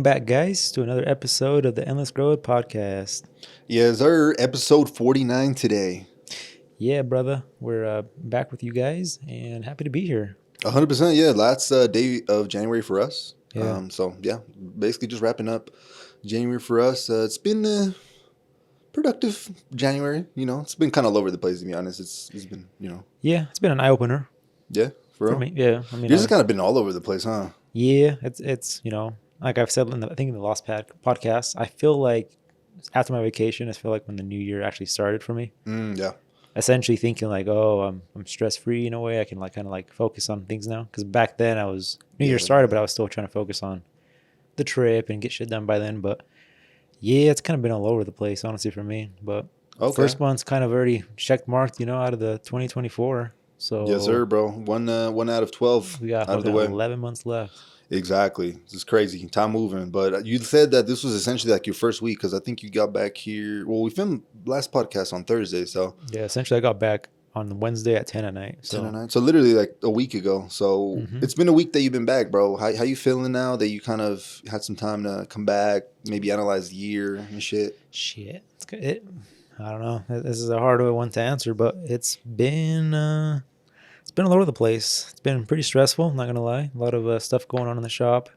Welcome back, guys, to another episode of the Endless Growth Podcast. Yes, our episode 49 today. Yeah, brother, we're back with you guys and happy to be here. 100%, yeah. Last day of January for us. Yeah. Basically just wrapping up January for us. It's been productive January. It's been kind of all over the place, to be honest. It's been, Yeah, it's been an eye opener yeah, for for real. me. Yeah, I mean, Yours has kind of been all over the place, huh? yeah, it's like I've said I think in the last podcast, I feel like after my vacation, I feel like when the new year actually started for me. Yeah. Essentially thinking like, oh, I'm stress free in a way. I can kind of focus on things now. Because back then New Year started, but I was still trying to focus on the trip and get shit done by then. But yeah, it's kind of been all over the place, honestly, for me. But first month's kind of already check marked, out of the 2024. So yes, sir, bro. One out of 12 we got out of the way. 11 months left. Exactly. It's crazy. Time moving. But you said that this was essentially like your first week because I think you got back here. Well, we filmed last podcast on Thursday. So yeah, essentially I got back on Wednesday at 10 at night. So 10 at night. So literally like a week ago. So It's been a week that you've been back, bro. How you feeling now that you kind of had some time to come back, maybe analyze the year and shit? Shit. It's good. I don't know. This is a hard one to answer, but it's been all over the place. It's been pretty stressful, I'm not gonna lie. A lot of stuff going on in the shop.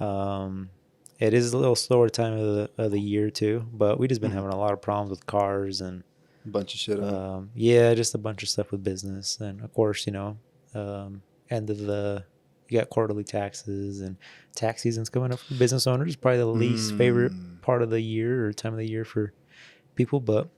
It is a little slower time of the year too, but we just been having a lot of problems with cars and a bunch of shit. Yeah, just a bunch of stuff with business, and of course, end of you got quarterly taxes and tax season's coming up for business owners. Probably the least favorite part of the year or time of the year for people, but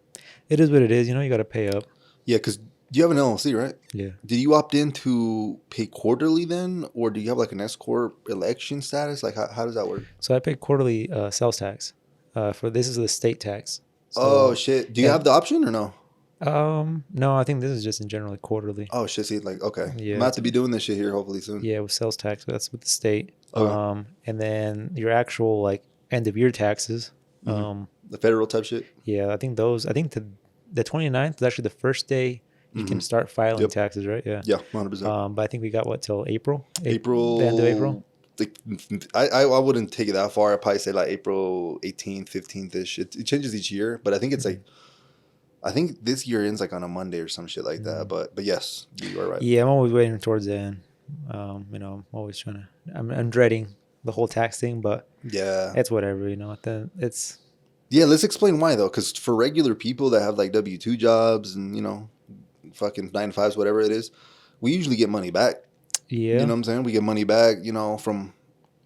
it is what it is. You got to pay up. Yeah, because you have an LLC, right? Yeah. Did you opt in to pay quarterly then, or do you have like an S corp election status? Like how does that work? So I pay quarterly sales tax. For this is the state tax. So, oh shit! Do you have the option or no? No, I think this is just in general quarterly. Oh shit! See, like okay, yeah, I'm about to be doing this shit here hopefully soon. Yeah, with sales tax, that's with the state. Okay. And then your actual end of year taxes. The federal type shit. Yeah, I think the 29th is actually the first day you can start filing taxes, right? Yeah. Yeah, 100%. But I think we got till April. April. The end of April. I wouldn't take it that far. I'd probably say like April 18th, 15th ish. It changes each year, but I think it's I think this year ends on a Monday or some shit like that. But yes, you are right. Yeah, I'm always waiting towards the end. I'm always trying to. I'm dreading the whole tax thing, but yeah, it's whatever. It's. Yeah, let's explain why though, because for regular people that have W-2 jobs and fucking 9-to-5s, whatever it is, we usually get money back. Yeah, you know what I'm saying? We get money back.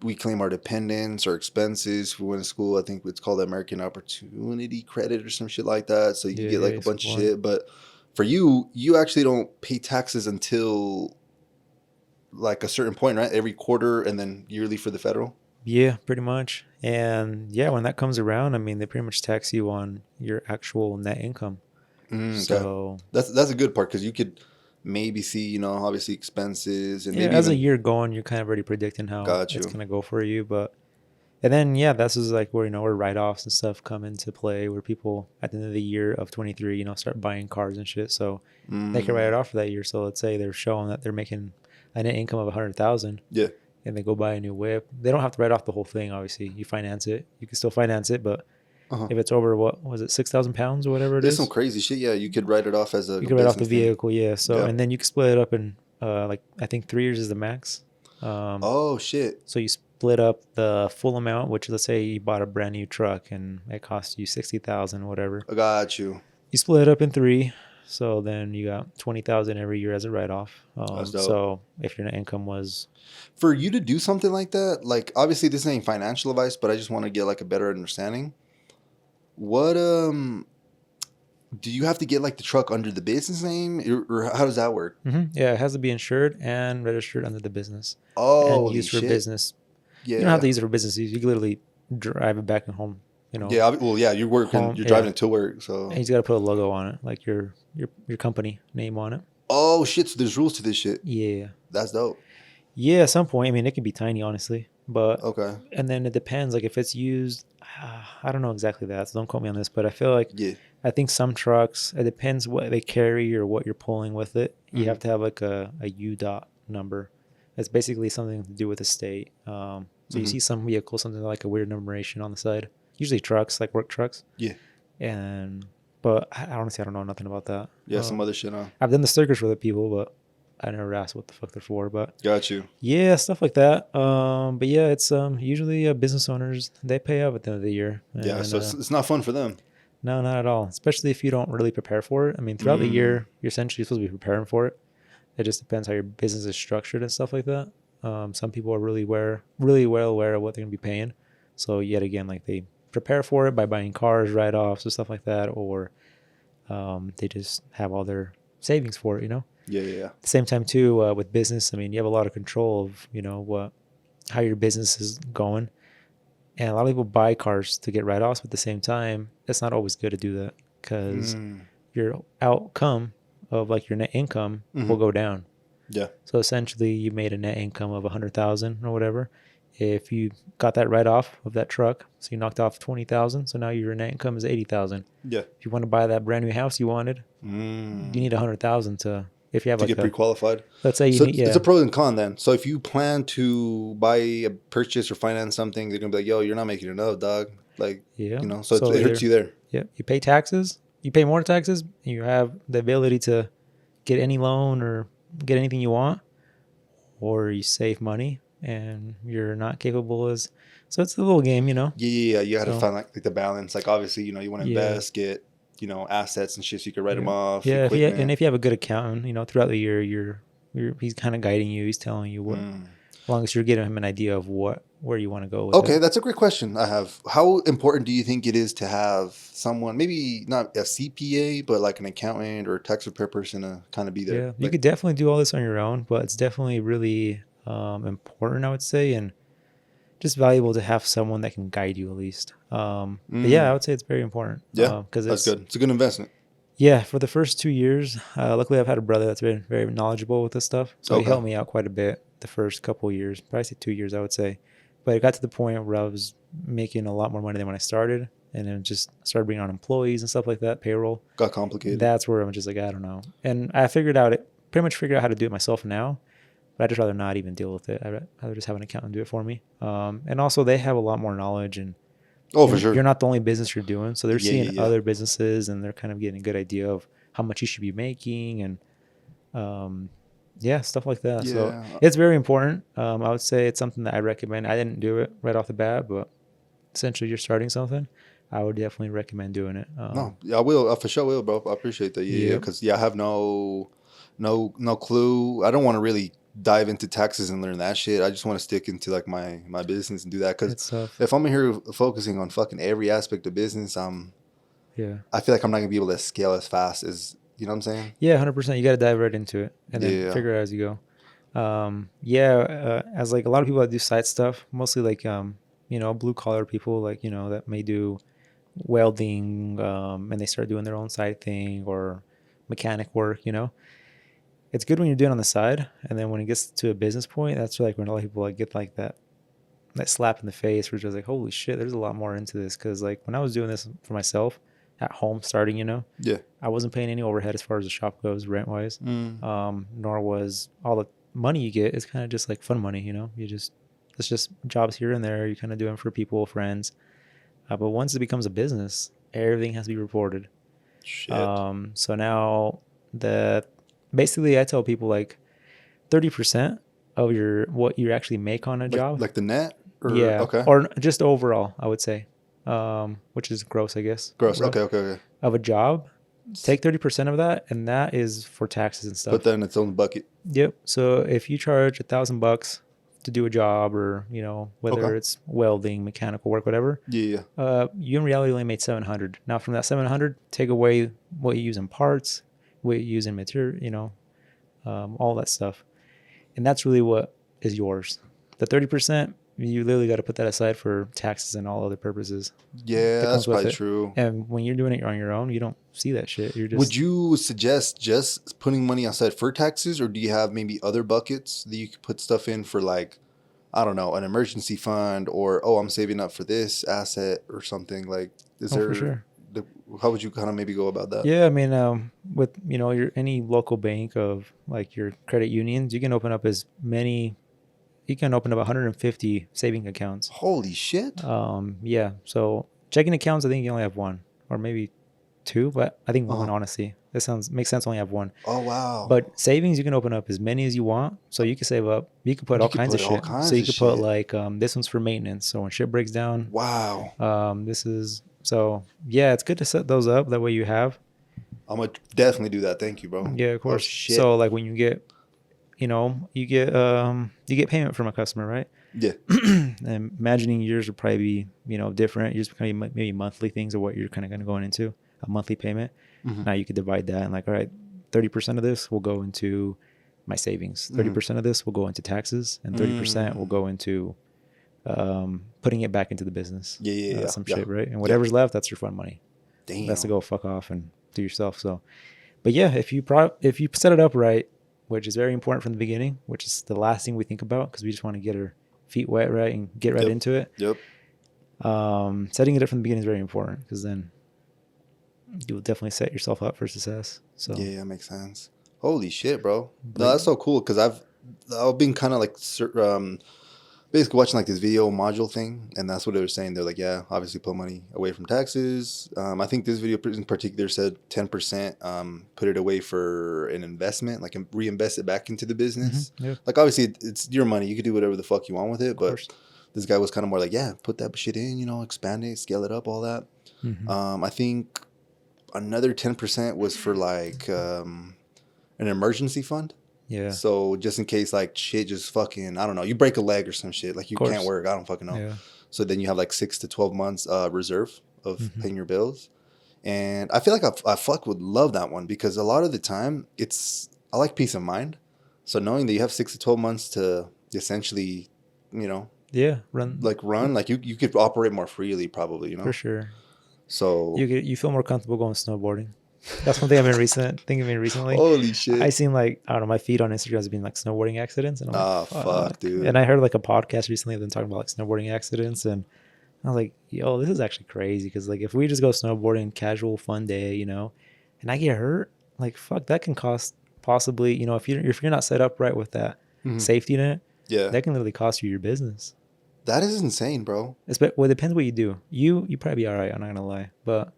We claim our dependents or expenses. If we went to school, I think it's called American Opportunity Credit or some shit like that. So you get a bunch of shit. But for you actually don't pay taxes until a certain point, right? Every quarter and then yearly for the federal. Yeah, pretty much. And yeah, when that comes around, they pretty much tax you on your actual net income. So that's a good part because you could maybe see, obviously expenses and maybe as a year going, you're kind of already predicting how it's gonna go for you. And then that's is where where write-offs and stuff come into play, where people at the end of the year of 23, start buying cars and shit. So they can write it off for that year. So let's say they're showing that they're making a net income of 100,000. Yeah. And they go buy a new whip. They don't have to write off the whole thing. Obviously, you finance it. You can still finance it, but if it's over what was it, 6,000 pounds or whatever it is, some crazy shit. Yeah, you could write it off as a. You could write off the vehicle. Yeah. So and then you can split it up in I think 3 years is the max. Oh shit! So you split up the full amount, which let's say you bought a brand new truck and it cost you 60,000, whatever. I got you. You split it up in 3. So then you got 20,000 every year as a write-off. So if your net income was, for you to do something like that, obviously this ain't financial advice, but I just want to get a better understanding. What do you have to get the truck under the business name, or how does that work? Yeah, it has to be insured and registered under the business. Oh, and used for business. Yeah, you don't have to use it for business. You can literally drive it back and home. Yeah, well, yeah, you're working, you're driving it to work, so and he's got to put a logo on it, your company name on it. Oh shit! So there's rules to this shit. Yeah, that's dope. Yeah, at some point, it can be tiny, honestly, but okay. And then it depends, if it's used, I don't know exactly that, so don't quote me on this, but I feel I think some trucks, it depends what they carry or what you're pulling with it. You have to have a UDOT number, It's basically something to do with the state. So you see some vehicles, something like a weird numeration on the side. Usually trucks, like work trucks. Yeah. But I honestly, I don't know nothing about that. Yeah, some other shit, huh? I've done the stickers for the people, but I never asked what the fuck they're for. But got you. Yeah, stuff like that. But yeah, it's usually business owners, they pay up at the end of the year. Yeah, so it's not fun for them. No, not at all. Especially if you don't really prepare for it. I mean, throughout the year, you're essentially supposed to be preparing for it. It just depends how your business is structured and stuff like that. Some people are really well aware of what they're gonna be paying. So yet again, like they prepare for it by buying cars, write-offs, or stuff like that, or they just have all their savings for it. Yeah. At the same time, too, with business, I mean, you have a lot of control of how your business is going. And a lot of people buy cars to get write-offs, but at the same time, it's not always good to do that because your outcome of like your net income will go down. Yeah. So essentially, you made a net income of 100,000 or whatever. If you got that write-off of that truck, so you knocked off 20,000, so now your net income is 80,000. Yeah. If you want to buy that brand new house you wanted, you need 100,000 to. If you have to like get pre-qualified. Let's say it's a pro and con then. So if you plan to buy a purchase or finance something, they're gonna be like, "Yo, you're not making enough, dog." Like, so it hurts you there. Yeah, you pay taxes. You pay more taxes. And you have the ability to get any loan or get anything you want, or you save money and you're not capable as. So it's a little game, Yeah. You got to find like the balance. Like obviously, you want to invest, get assets and shit so you can write them off. Yeah, if you have a good accountant, throughout the year, he's kind of guiding you. He's telling you what, as long as you're giving him an idea of where you want to go with it. Okay, that's a great question I have. How important do you think it is to have someone, maybe not a CPA, but like an accountant or a tax repair person to kind of be there? Yeah, you could definitely do all this on your own, but it's definitely really important, I would say, and just valuable to have someone that can guide you at least. But yeah, I would say it's very important. Yeah, because that's good. It's a good investment. Yeah, for the first 2 years, luckily I've had a brother that's been very knowledgeable with this stuff, so he helped me out quite a bit the first couple of years. Probably say 2 years, I would say. But it got to the point where I was making a lot more money than when I started, and then just started bringing on employees and stuff like that, payroll. Got complicated. That's where I'm just like, I don't know. And I pretty much figured out how to do it myself now. But I'd just rather not even deal with it. I'd rather just have an accountant do it for me. And also, they have a lot more knowledge. And for sure, you're not the only business you're doing. So they're seeing other businesses, and they're kind of getting a good idea of how much you should be making, and stuff like that. Yeah. So it's very important. I would say it's something that I recommend. I didn't do it right off the bat, but essentially, you're starting something. I would definitely recommend doing it. I will. I for sure will, bro. I appreciate that. Because I have no clue. I don't want to really dive into taxes and learn that shit. I just want to stick into like my business and do that, because if I'm here focusing on fucking every aspect of business, I feel like I'm not gonna be able to scale as fast as, you know what I'm saying? Yeah, 100%. You got to dive right into it and then figure it out as you go. As like a lot of people that do side stuff, mostly like blue collar people, like that may do welding, and they start doing their own side thing or mechanic work. It's good when you're doing it on the side, and then when it gets to a business point, that's when a lot of people like get like that slap in the face, where it's like, holy shit, there's a lot more into this. Because like when I was doing this for myself at home, starting, I wasn't paying any overhead as far as the shop goes, rent wise. Nor was all the money you get. It's kind of just like fun money, it's just jobs here and there. You kind of do them for people, friends. But once it becomes a business, everything has to be reported. Shit. So now basically, I tell people like 30% of what you actually make on a job. Like the net? Okay. Or just overall, I would say, which is gross, I guess. Gross. Okay. Of a job, take 30% of that, and that is for taxes and stuff. But then its own bucket. Yep. So if you charge $1,000 to do a job, or whether it's welding, mechanical work, whatever. Yeah. You in reality only made 700. Now from that 700, take away what you use in parts, what you use in material, all that stuff, and that's really what is yours. The 30%, you literally got to put that aside for taxes and all other purposes. Yeah, that's probably true. And when you're doing it on your own, you don't see that shit. You're just. Would you suggest just putting money aside for taxes, or do you have maybe other buckets that you could put stuff in for, like, I don't know, an emergency fund, or I'm saving up for this asset or something? Like, is there? For sure. how would you kind of maybe go about that? Yeah, I mean, with your any local bank of like your credit unions, you can open up as many. You can open up 150 saving accounts. Holy shit! Yeah. So checking accounts, I think you only have one or maybe two, but I think one. Honestly, this makes sense. Only have one. Oh wow! But savings, you can open up as many as you want. So you can save up. You can put You all could kinds of put all shit. So kinds you of could put shit. like this one's for maintenance. So when shit breaks down, Wow. this is so yeah. It's good to set those up. That way you have. I'm gonna definitely do that. Thank you, bro. Yeah, of Oh course. shit. So like when you get, you get payment from a customer, right? Yeah. And imagining yours would probably be, different. Yours kind of maybe monthly things or what you're kind of going to go into a monthly payment. Mm-hmm. Now you could divide that and like, all right, 30% of this will go into my savings. 30% of this will go into taxes, and 30% will go into putting it back into the business. Yeah. Some shit, right? And whatever's left, that's your fun money. Damn. That's to go fuck off and do yourself. So, but yeah, if you set it up right, which is very important from the beginning, which is the last thing we think about because we just want to get our feet wet, right, and get right into it. Yep. Setting it up from the beginning is very important because then you'll definitely set yourself up for success. So yeah, that makes sense. Holy shit, bro! No, that's so cool because I've been kind of like basically watching like this video module thing, and that's what they were saying. They're like, yeah, obviously put money away from taxes. I think this video in particular said 10%, put it away for an investment, like reinvest it back into the business. Mm-hmm. Yeah. Like obviously it's your money, you could do whatever the fuck you want with it, but this guy was kind of more like, yeah, put that shit in, expand it, scale it up, all that. Mm-hmm. I think another 10% was for like an emergency fund. Yeah. So just in case like shit just fucking, I don't know, you break a leg or some shit, like you can't work, I don't fucking know. Yeah. So then you have like 6 to 12 months reserve of paying your bills. And I feel like I would love that one because a lot of the time I like peace of mind. So knowing that you have 6 to 12 months to essentially, run like you could operate more freely probably, For sure. So you feel more comfortable going snowboarding. That's one thing I've been recently. Holy shit! I seen like I don't know, my feed on Instagram has been like snowboarding accidents, and I'm like, fuck, dude. And I heard like a podcast recently of them talking about like snowboarding accidents, and I was like, yo, this is actually crazy because like if we just go snowboarding, casual fun day, and I get hurt, like fuck, that can cost possibly, if you're not set up right with that safety net, that can literally cost you your business. That is insane, bro. Well, it depends what you do. You probably be all right. I'm not gonna lie, but.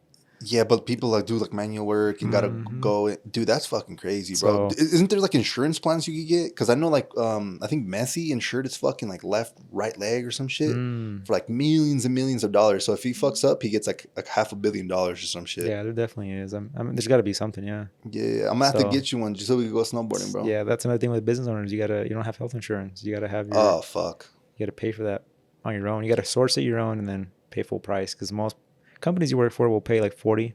Yeah, but people like do like manual work and gotta go. Dude, that's fucking crazy, bro. So, isn't there like insurance plans you could get? Because I know like I think Messi insured his fucking like right leg or some shit for like millions and millions of dollars. So if he fucks up, he gets like $500 million or some shit. Yeah, there definitely is. I mean, there's got to be something. Yeah. Yeah, I'm gonna have to get you one just so we can go snowboarding, bro. Yeah, that's another thing with business owners. You don't have health insurance. You gotta have your. Oh fuck. You gotta pay for that on your own. You gotta source it your own and then pay full price because most companies you work for will pay like 40%,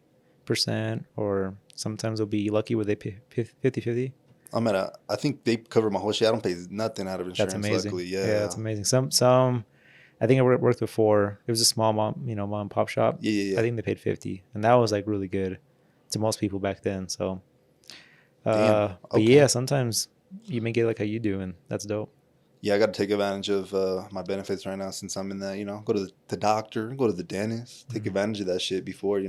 or sometimes they'll be lucky where they pay 50-50. I think they cover my whole shit. I don't pay nothing out of insurance. That's amazing. Luckily, yeah, that's amazing. Some, I think I worked before. It was a small mom and pop shop. Yeah. I think they paid 50, and that was like really good to most people back then. So, but yeah, sometimes you may get like how you do, and that's dope. Yeah, I got to take advantage of my benefits right now since I'm in that, go to the doctor, go to the dentist, take advantage of that shit before, Yeah,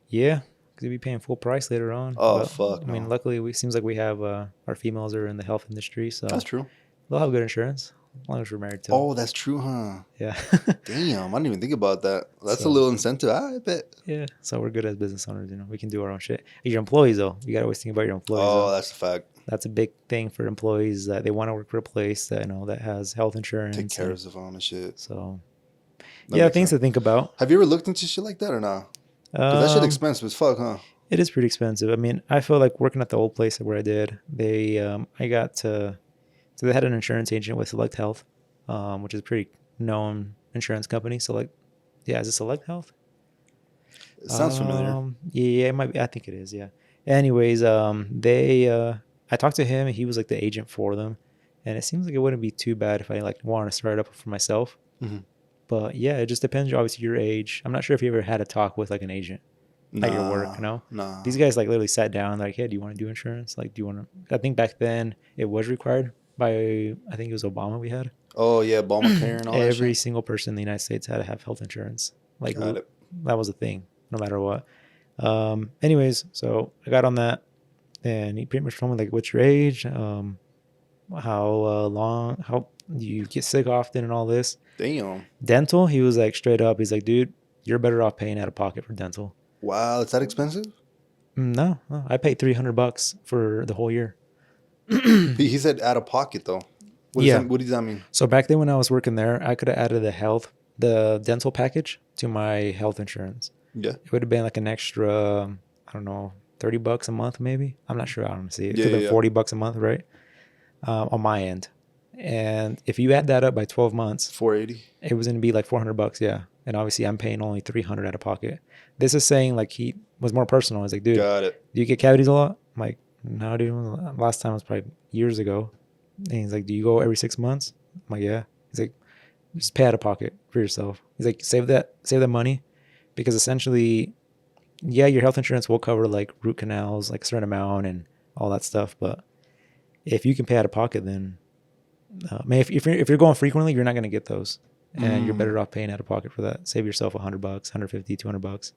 because you'll be paying full price later on. Oh, fuck. I mean, luckily, it seems like we have our females are in the health industry, so that's true. They'll have good insurance as long as we're married to them. Oh, that's true, huh? Yeah. Damn, I didn't even think about that. That's a little incentive, I bet. Yeah, so we're good as business owners, we can do our own shit. Your employees, though, you got to always think about your employees. Oh, that's a fact. That's a big thing for employees that they want to work for a place that that has health insurance. Take care of them and shit. So, things to think about. Have you ever looked into shit like that or not? That shit expensive as fuck, huh? It is pretty expensive. I mean, I feel like working at the old place where I did, they had an insurance agent with Select Health, which is a pretty known insurance company. Is it Select Health? It sounds familiar. Yeah, it might be. I think it is. Yeah. Anyways, I talked to him and he was like the agent for them, and it seems like it wouldn't be too bad if I like wanted to start up for myself. Mm-hmm. But yeah, it just depends. Obviously, your age. I'm not sure if you ever had a talk with like an agent at your work. Nah. These guys like literally sat down like, hey, do you want to do insurance? Like, do you want to? I think back then it was required by I think it was Obama we had. Oh yeah, Obamacare and all that. Every single person in the United States had to have health insurance. Like that was a thing, no matter what. Anyways, so I got on that, and he pretty much told me like, what's your age? How you get sick often and all this. Damn. Dental, he was like straight up. He's like, dude, you're better off paying out of pocket for dental. Wow, it's that expensive? No, I paid $300 for the whole year. He said out of pocket though. What does that mean? So back then when I was working there, I could have added the dental package to my health insurance. Yeah. It would have been like an extra, I don't know, $30 a month maybe. I'm not sure. I don't see it. It Yeah, could have yeah. been $40 a month, right? On my end. And if you add that up by 12 months, 480. it was going to be like $400. Yeah. And obviously I'm paying only $300 out of pocket. This is saying like he was more personal. He's like, dude, Got it. do you get cavities a lot? I'm like, no, dude. Last time was probably years ago. And he's like, do you go every 6 months? I'm like, yeah. He's like, just pay out of pocket for yourself. He's like, save that money, because essentially, yeah, your health insurance will cover like root canals, like a certain amount and all that stuff. But if you can pay out of pocket, then man, if you're going frequently, you're not going to get those, and you're better off paying out of pocket for that. Save yourself $100, $150, $200.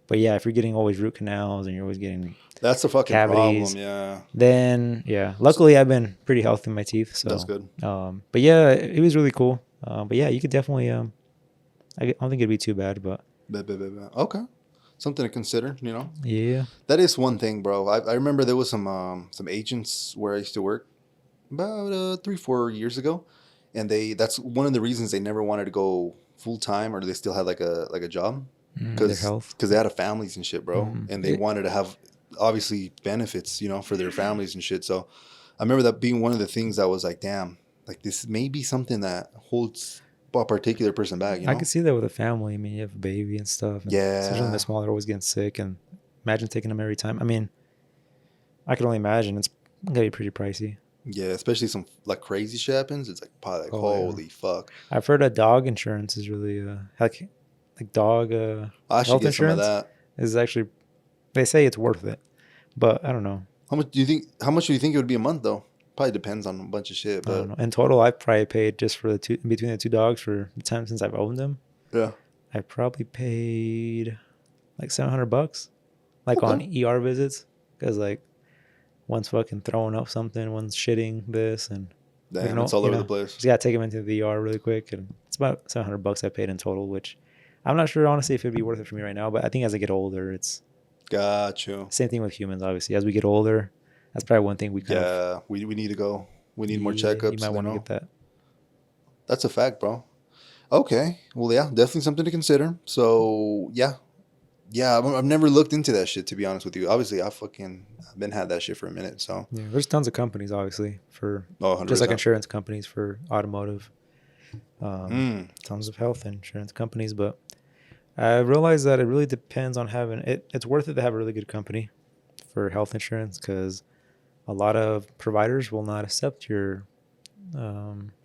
But yeah, if you're getting always root canals and you're always getting That's the fucking cavities, problem. Yeah. then yeah, luckily I've been pretty healthy in my teeth, so That's good. But yeah, it was really cool. But yeah, you could definitely I don't think it'd be too bad, but Okay. Something to consider, you know? yeah. That is one thing, bro. I remember there was some agents where I used to work about 3-4 years ago, and that's one of the reasons they never wanted to go full time, or they still had like a job, Their health. because they had families and shit, bro, and they wanted to have obviously benefits, you know, for their families and shit. So I remember that being one of the things that was like, damn, like this may be something that holds a particular person back. You know? I could see that with a family. I mean, you have a baby and stuff. And especially when they're small, they're always getting sick. And imagine taking them every time. I mean, I can only imagine. It's going to be pretty pricey. Yeah, especially some like crazy shit happens. It's like, probably like holy fuck. I've heard that dog insurance is really like dog I should health get insurance some of that. is actually, they say it's worth it, but I don't know. How much do you think it would be a month though? Probably depends on a bunch of shit. I But don't know. In total, I've probably paid just for between the two dogs for the time since I've owned them. yeah, I probably paid like $700, like on ER visits, because like one's fucking throwing up something, one's shitting this, and damn, it's all over the place. Just gotta take them into the ER really quick, and it's about $700 I paid in total, which I'm not sure honestly if it'd be worth it for me right now. But I think as I get older, it's Got you. same thing with humans. Obviously, as we get older, that's probably one thing we kind of, we need to go. We need more checkups. You might want to get that. That's a fact, bro. Okay, well, yeah, definitely something to consider. So yeah, I've never looked into that shit, to be honest with you. Obviously, I've been had that shit for a minute. So Yeah, there's tons of companies obviously for 100%. just like insurance companies for automotive, tons of health insurance companies. But I realized that it really depends on having it. It's worth it to have a really good company for health insurance, because a lot of providers will not accept your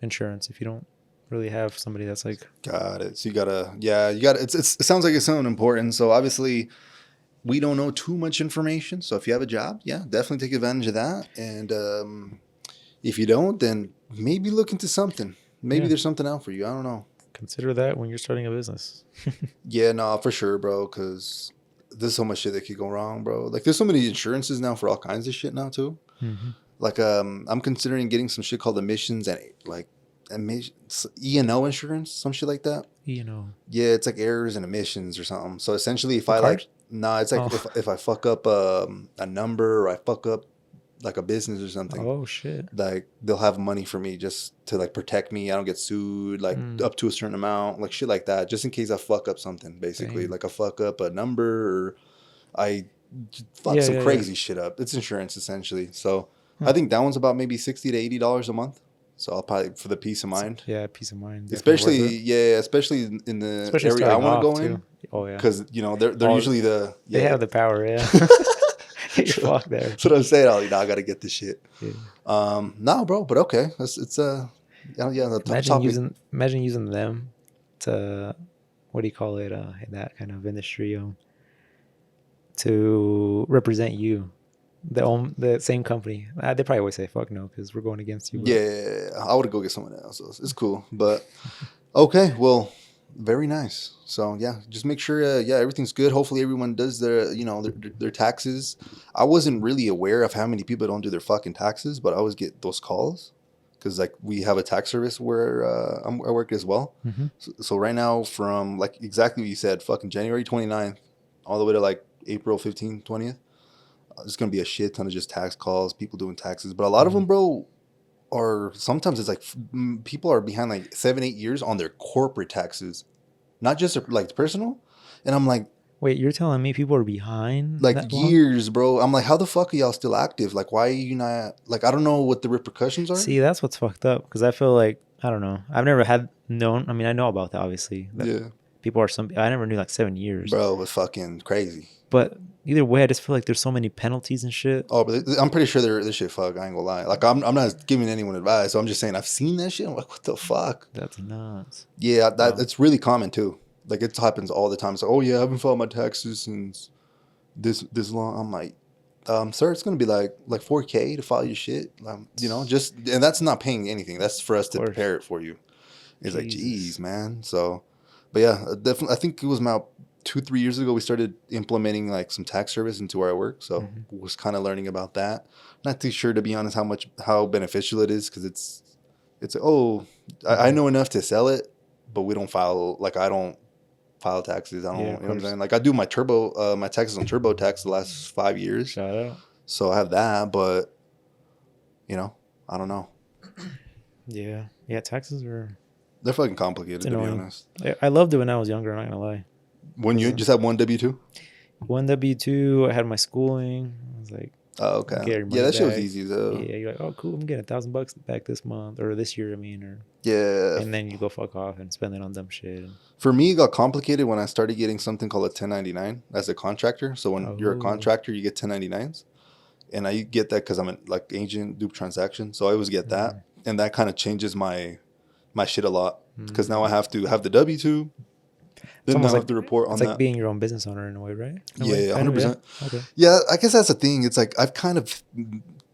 insurance if you don't really have somebody that's like. Got it. So you gotta. It sounds like it's something important. So obviously, we don't know too much information. So if you have a job, yeah, definitely take advantage of that. And if you don't, then maybe look into something. Maybe there's something out for you. I don't know. Consider that when you're starting a business. Yeah, no, for sure, bro. Because there's so much shit that could go wrong, bro. Like there's so many insurances now for all kinds of shit now too. Mm-hmm. Like I'm considering getting some shit called emissions and like E&O insurance, some shit like that. E&O. Yeah, it's like errors and emissions or something. So essentially, if it's like if I fuck up a number, or I fuck up like a business or something. Oh shit! Like they'll have money for me just to like protect me. I don't get sued, like up to a certain amount, like shit like that, just in case I fuck up something. Basically, Dang. like I fuck up a number, or I fuck some crazy shit up. It's insurance essentially. So I think that one's about maybe $60 to $80 a month. So I'll probably, for the peace of mind. Yeah, peace of mind. Especially in the area I want to go in. Oh yeah. Because they're usually they have the power. Yeah. You're fucked there. That's what I'm saying. I got to get this shit. Yeah. No, bro, but okay. It's imagine using them to, what do you call it? In that kind of industry, to represent you. The same company. They probably always say fuck no because we're going against you. Yeah, I would go get someone else. It's cool, but okay. Well, Very nice. So yeah, just make sure everything's good. Hopefully everyone does their taxes. I wasn't really aware of how many people don't do their fucking taxes, but I always get those calls because like we have a tax service where I work as well. Mm-hmm. So right now from like exactly what you said, fucking January 29th all the way to like April 15th, 20th, there's gonna be a shit ton of just tax calls, people doing taxes, but a lot of them, bro, are sometimes it's like people are behind like 7-8 years on their corporate taxes, not just like personal. And I'm like, wait, you're telling me people are behind like that long? years, bro. I'm like, how the fuck are y'all still active? Like, why are you not like? I don't know what the repercussions are. See, that's what's fucked up because I feel like I don't know. I've never had known. I mean, I know about that obviously. That Yeah, people are some. I never knew like 7 years. bro, it's fucking crazy. But either way, I just feel like there's so many penalties and shit. Oh, but I'm pretty sure this shit fuck. I ain't gonna lie. Like, I'm not giving anyone advice. So I'm just saying I've seen that shit. I'm like, what the fuck? That's nuts. Yeah, Wow. it's really common too. Like it happens all the time. It's like, oh yeah, I haven't filed my taxes since this long. I'm like, sir, it's gonna be like $4K to file your shit. Just and that's not paying anything. That's for us to prepare it for you. It's like, geez, man. So, but yeah, definitely. I think it was about 2-3 years ago we started implementing like some tax service into where I work. So was kind of learning about that. Not too sure to be honest how beneficial it is because I know enough to sell it, but we don't file like I don't file taxes. I don't, you know what I'm saying? Like I do my my taxes on TurboTax the last 5 years. Shout out. So I have that, but I don't know. Yeah, taxes are. They're fucking complicated to be honest. I loved it when I was younger. I'm not gonna lie. When you just had one W-2? One W-2. I had my schooling. I was like, oh, okay. Yeah, that shit was easy though. Yeah, you're like, oh, cool. I'm getting $1,000 back this month or this year. I mean, or yeah. And then you go fuck off and spend it on dumb shit. For me, it got complicated when I started getting something called a 1099 as a contractor. So when you're a contractor, you get 1099s, and I get that because I'm a like agent dupe transaction. So I always get that, and that kind of changes my shit a lot because now I have to have the W-2. Then I have to report on that. It's like being your own business owner in a way, right? Yeah, 100%. Okay. Yeah, I guess that's the thing. It's like I've kind of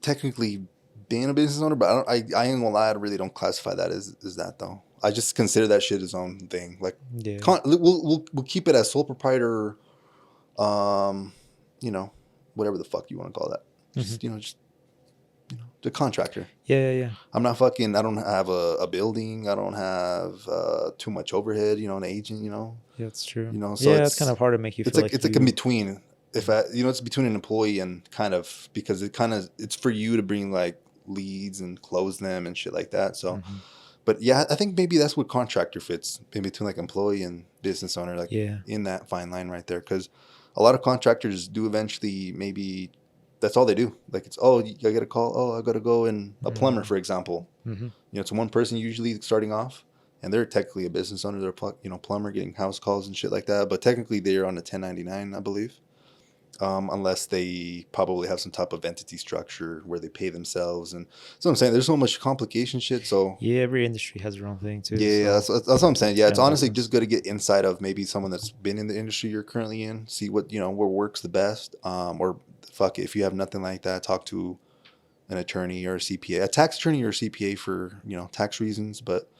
technically been a business owner, but I ain't gonna lie, I really don't classify that as that though. I just consider that shit its own thing. Like, we'll keep it as sole proprietor, whatever the fuck you want to call that. Just the contractor. Yeah. I'm not fucking. I don't have a building. I don't have too much overhead. An agent. Yeah, that's true. So it's kind of hard to make you. It's feel like it's like in between. It's between an employee and kind of because it's for you to bring like leads and close them and shit like that. So, but yeah, I think maybe that's what contractor fits in between like employee and business owner, like in that fine line right there. Because a lot of contractors do eventually maybe. That's all they do. Like I get a call. Oh, I got to go and a plumber, for example. It's one person usually starting off, and they're technically a business owner. They're plumber getting house calls and shit like that. But technically, they're on a 1099, I believe, unless they probably have some type of entity structure where they pay themselves. And so I'm saying there's so much complication shit. So every industry has their own thing too. Yeah, so. That's what I'm saying. Yeah, it's honestly just good to get insight of maybe someone that's been in the industry you're currently in, see what where works the best, or. Fuck it. If you have nothing like that, talk to an attorney or a CPA, a tax attorney or a CPA for tax reasons. But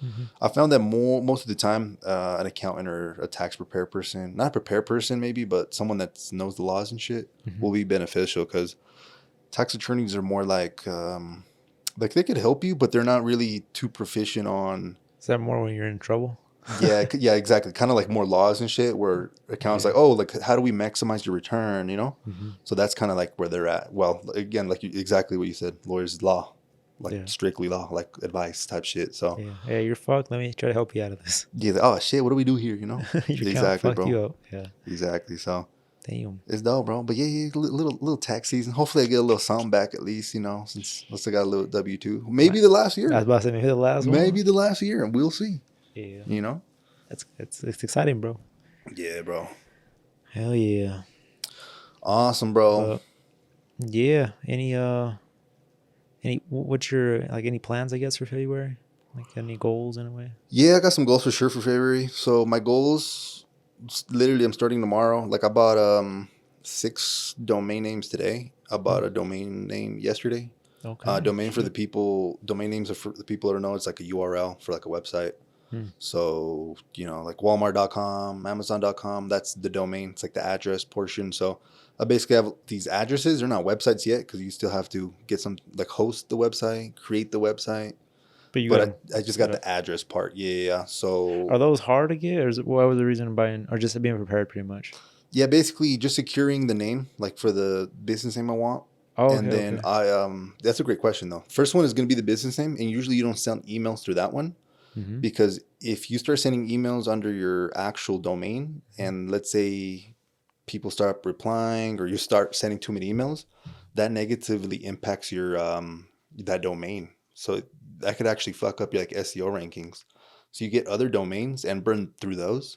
I found that most of the time, an accountant or a tax prepared person, not a prepared person maybe, but someone that knows the laws and shit will be beneficial because tax attorneys are more like they could help you, but they're not really too proficient on. Is that more when you're in trouble? Yeah, exactly. Kind of like more laws and shit where accountants like, how do we maximize your return, So that's kind of like where they're at. Well, again, like exactly what you said, lawyers law, like strictly law, like advice type shit. So yeah, you're fucked. Let me try to help you out of this. Yeah. Oh shit, what do we do here? Exactly, bro. You up. Yeah. Exactly. So damn, it's dope, bro. But yeah, little tax season. Hopefully, I get a little something back at least. Since I still got a little W-2. Maybe the last year. I was about to say maybe the last one. Maybe the last year, and we'll see. Yeah. It's exciting, bro. Yeah, bro. Hell yeah. Awesome, bro. Yeah. What's your any plans, I guess, for February? Like any goals in a way? Yeah, I got some goals for sure for February. So my goals, literally, I'm starting tomorrow. Like I bought 6 domain names today. I bought a domain name yesterday. Okay. Domain names are for the people that don't know. It's like a URL for like a website. So, like Walmart.com, Amazon.com, that's the domain. It's like the address portion. So I basically have these addresses. They're not websites yet because you still have to get some, like host the website, create the website. But you got But them I just set got the up. address part. Yeah. So Are those hard to get, or what was the reason of buying, or just being prepared, pretty much? yeah, basically just securing the name, like for the business name I want. Oh, And okay, then okay. that's a great question though. First one is going to be the business name, and usually you don't send emails through that one Mm-hmm. because if you start sending emails under your actual domain, and let's say people start replying or you start sending too many emails, that negatively impacts your that domain. So that could actually fuck up your like SEO rankings. So you get other domains and burn through those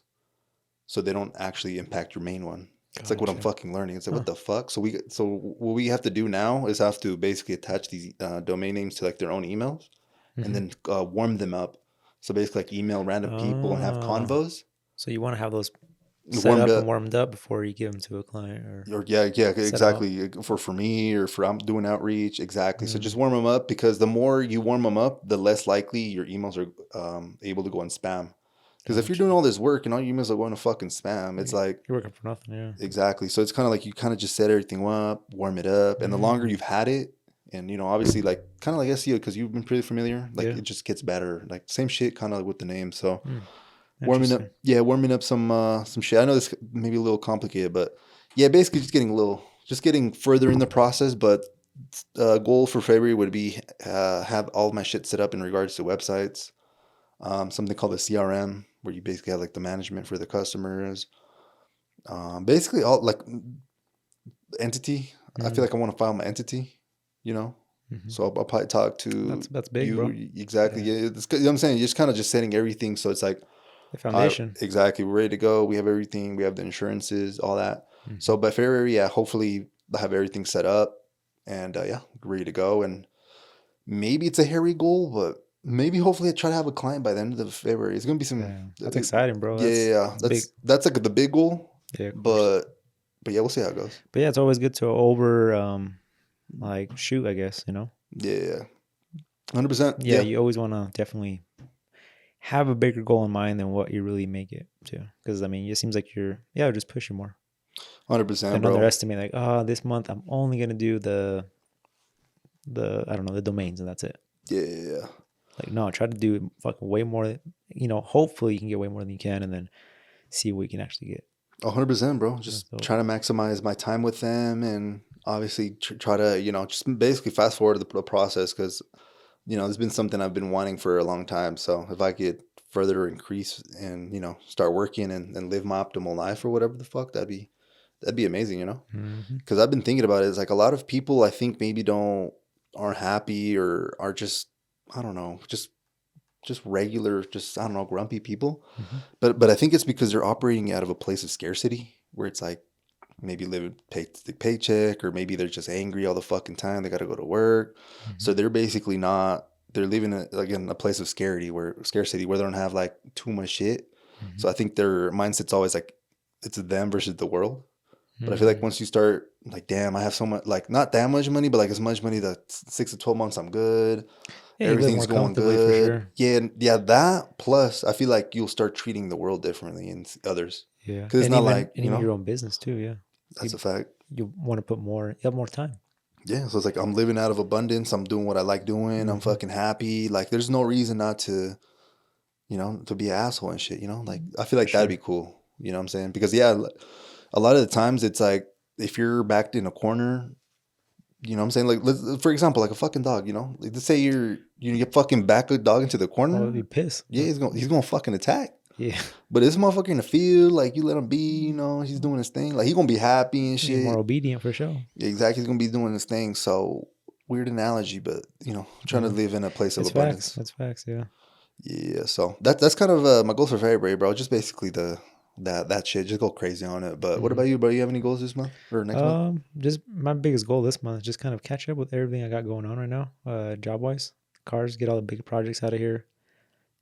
so they don't actually impact your main one. It's like what I'm Gotcha. fucking learning. It's like Huh. what the fuck. So what we have to do now is have to basically attach these domain names to like their own emails, and Mm-hmm. then warm them up. So basically, like email random people and have Oh, convos so you want to have those set warmed up and up. warmed up before you give them to a client or Or yeah, set out. exactly. For me or for I'm doing outreach, exactly. So just Mm, warm them up because the more you warm them up, the less likely your emails are able to go in spam. Because if you're doing gotcha. all this work and all your emails are going to fucking spam, it's You're like working for nothing, yeah. exactly. So it's kind of like you kind of just set everything up, warm it up, and the longer Mm, you've had it, and obviously like kind of like SEO because you've been pretty familiar, like yeah. it just gets better. Like same shit, kind of with the name. So Mm, warming up, interesting. yeah, warming up some shit. I know this may be a little complicated, but yeah, basically just getting further in the process. But goal for February would be have all of my shit set up in regards to websites. Something called a CRM where you basically have like the management for the customers. Basically all like entity. I feel Mm, like I want to file my entity, you know. mm-hmm. So I'll probably talk to That's big, bro. you exactly. Yeah. Yeah, you know what I'm saying. You're just kind of just setting everything. So it's like, The all right, foundation. exactly. We're ready to go. We have everything. We have the insurances, all that. Mm-hmm. So by February, yeah, hopefully I have everything set up, and yeah, ready to go. And maybe it's a hairy goal, but maybe hopefully I try to have a client by the end of February. It's gonna be some, Damn. That's exciting, bro. yeah, yeah, yeah. That's big. That's like the big goal, Yeah, of course. but yeah, we'll see how it goes. But yeah, it's always good to like shoot, I guess, you know? Yeah, yeah, 100%. Yeah, Yeah, you always want to definitely have a bigger goal in mind than what you really make it to. Because, I mean, it seems like you're just pushing more 100%, than bro. underestimate, like, oh, this month I'm only going to do I don't know, the domains and that's it. Yeah, yeah, yeah. Like, no, try to do fucking way more, hopefully you can get way more than you can and then see what you can actually get. 100%, bro. That's Just dope. trying to maximize my time with them and obviously try to, just basically fast forward the process because, there's been something I've been wanting for a long time. So if I could further increase and, start working and live my optimal life or whatever the fuck, that'd be amazing, Mm-hmm. Because I've been thinking about it. It's like a lot of people I think maybe aren't happy or are just, I don't know, just regular, just I don't know, grumpy people. Mm-hmm. But I think it's because they're operating out of a place of scarcity where it's like maybe living paycheck, or maybe they're just angry all the fucking time. They got to go to work, Mm-hmm. so they're basically not. They're living in a place of scarcity where they don't have like too much shit. Mm-hmm. So I think their mindset's always like it's them versus the world. But I feel like Mm-hmm. once you start like, damn, I have so much, like not that much money, but like as much money that 6 to 12 months I'm good. Yeah, you live Everything's more going comfortably for good. sure. Yeah, yeah. That plus, I feel like you'll start treating the world differently and others Yeah, because it's not like and even your own business too. Yeah, that's you a fact. you want to put more. You have more time. Yeah, so it's like I'm living out of abundance. I'm doing what I like doing. I'm Mm-hmm. fucking happy. Like, there's no reason not to, to be an asshole and shit. Like I feel For like that'd be sure. cool. You know what I'm saying? Because yeah, a lot of the times it's like if you're backed in a corner. You know what I'm saying? Like, for example, like a fucking dog, like, let's say you fucking back a dog into the Oh, I'd be corner. pissed. Yeah, he's gonna fucking attack. Yeah, But this motherfucker in the field, like you let him be, he's doing his thing. Like he gonna be happy and be more shit. obedient for sure. Yeah, exactly, he's gonna be doing his thing. So weird analogy, but trying to No, live in a place of it's facts. abundance. That's facts. Yeah. Yeah, so that's kind of my goals for February, bro. Just basically that shit. Just go crazy on it. But what Mm-hmm. about you, bro? You have any goals this month or next month? Just my biggest goal this month is just kind of catch up with everything I got going on right now, job wise. Cars, get all the big projects out of here,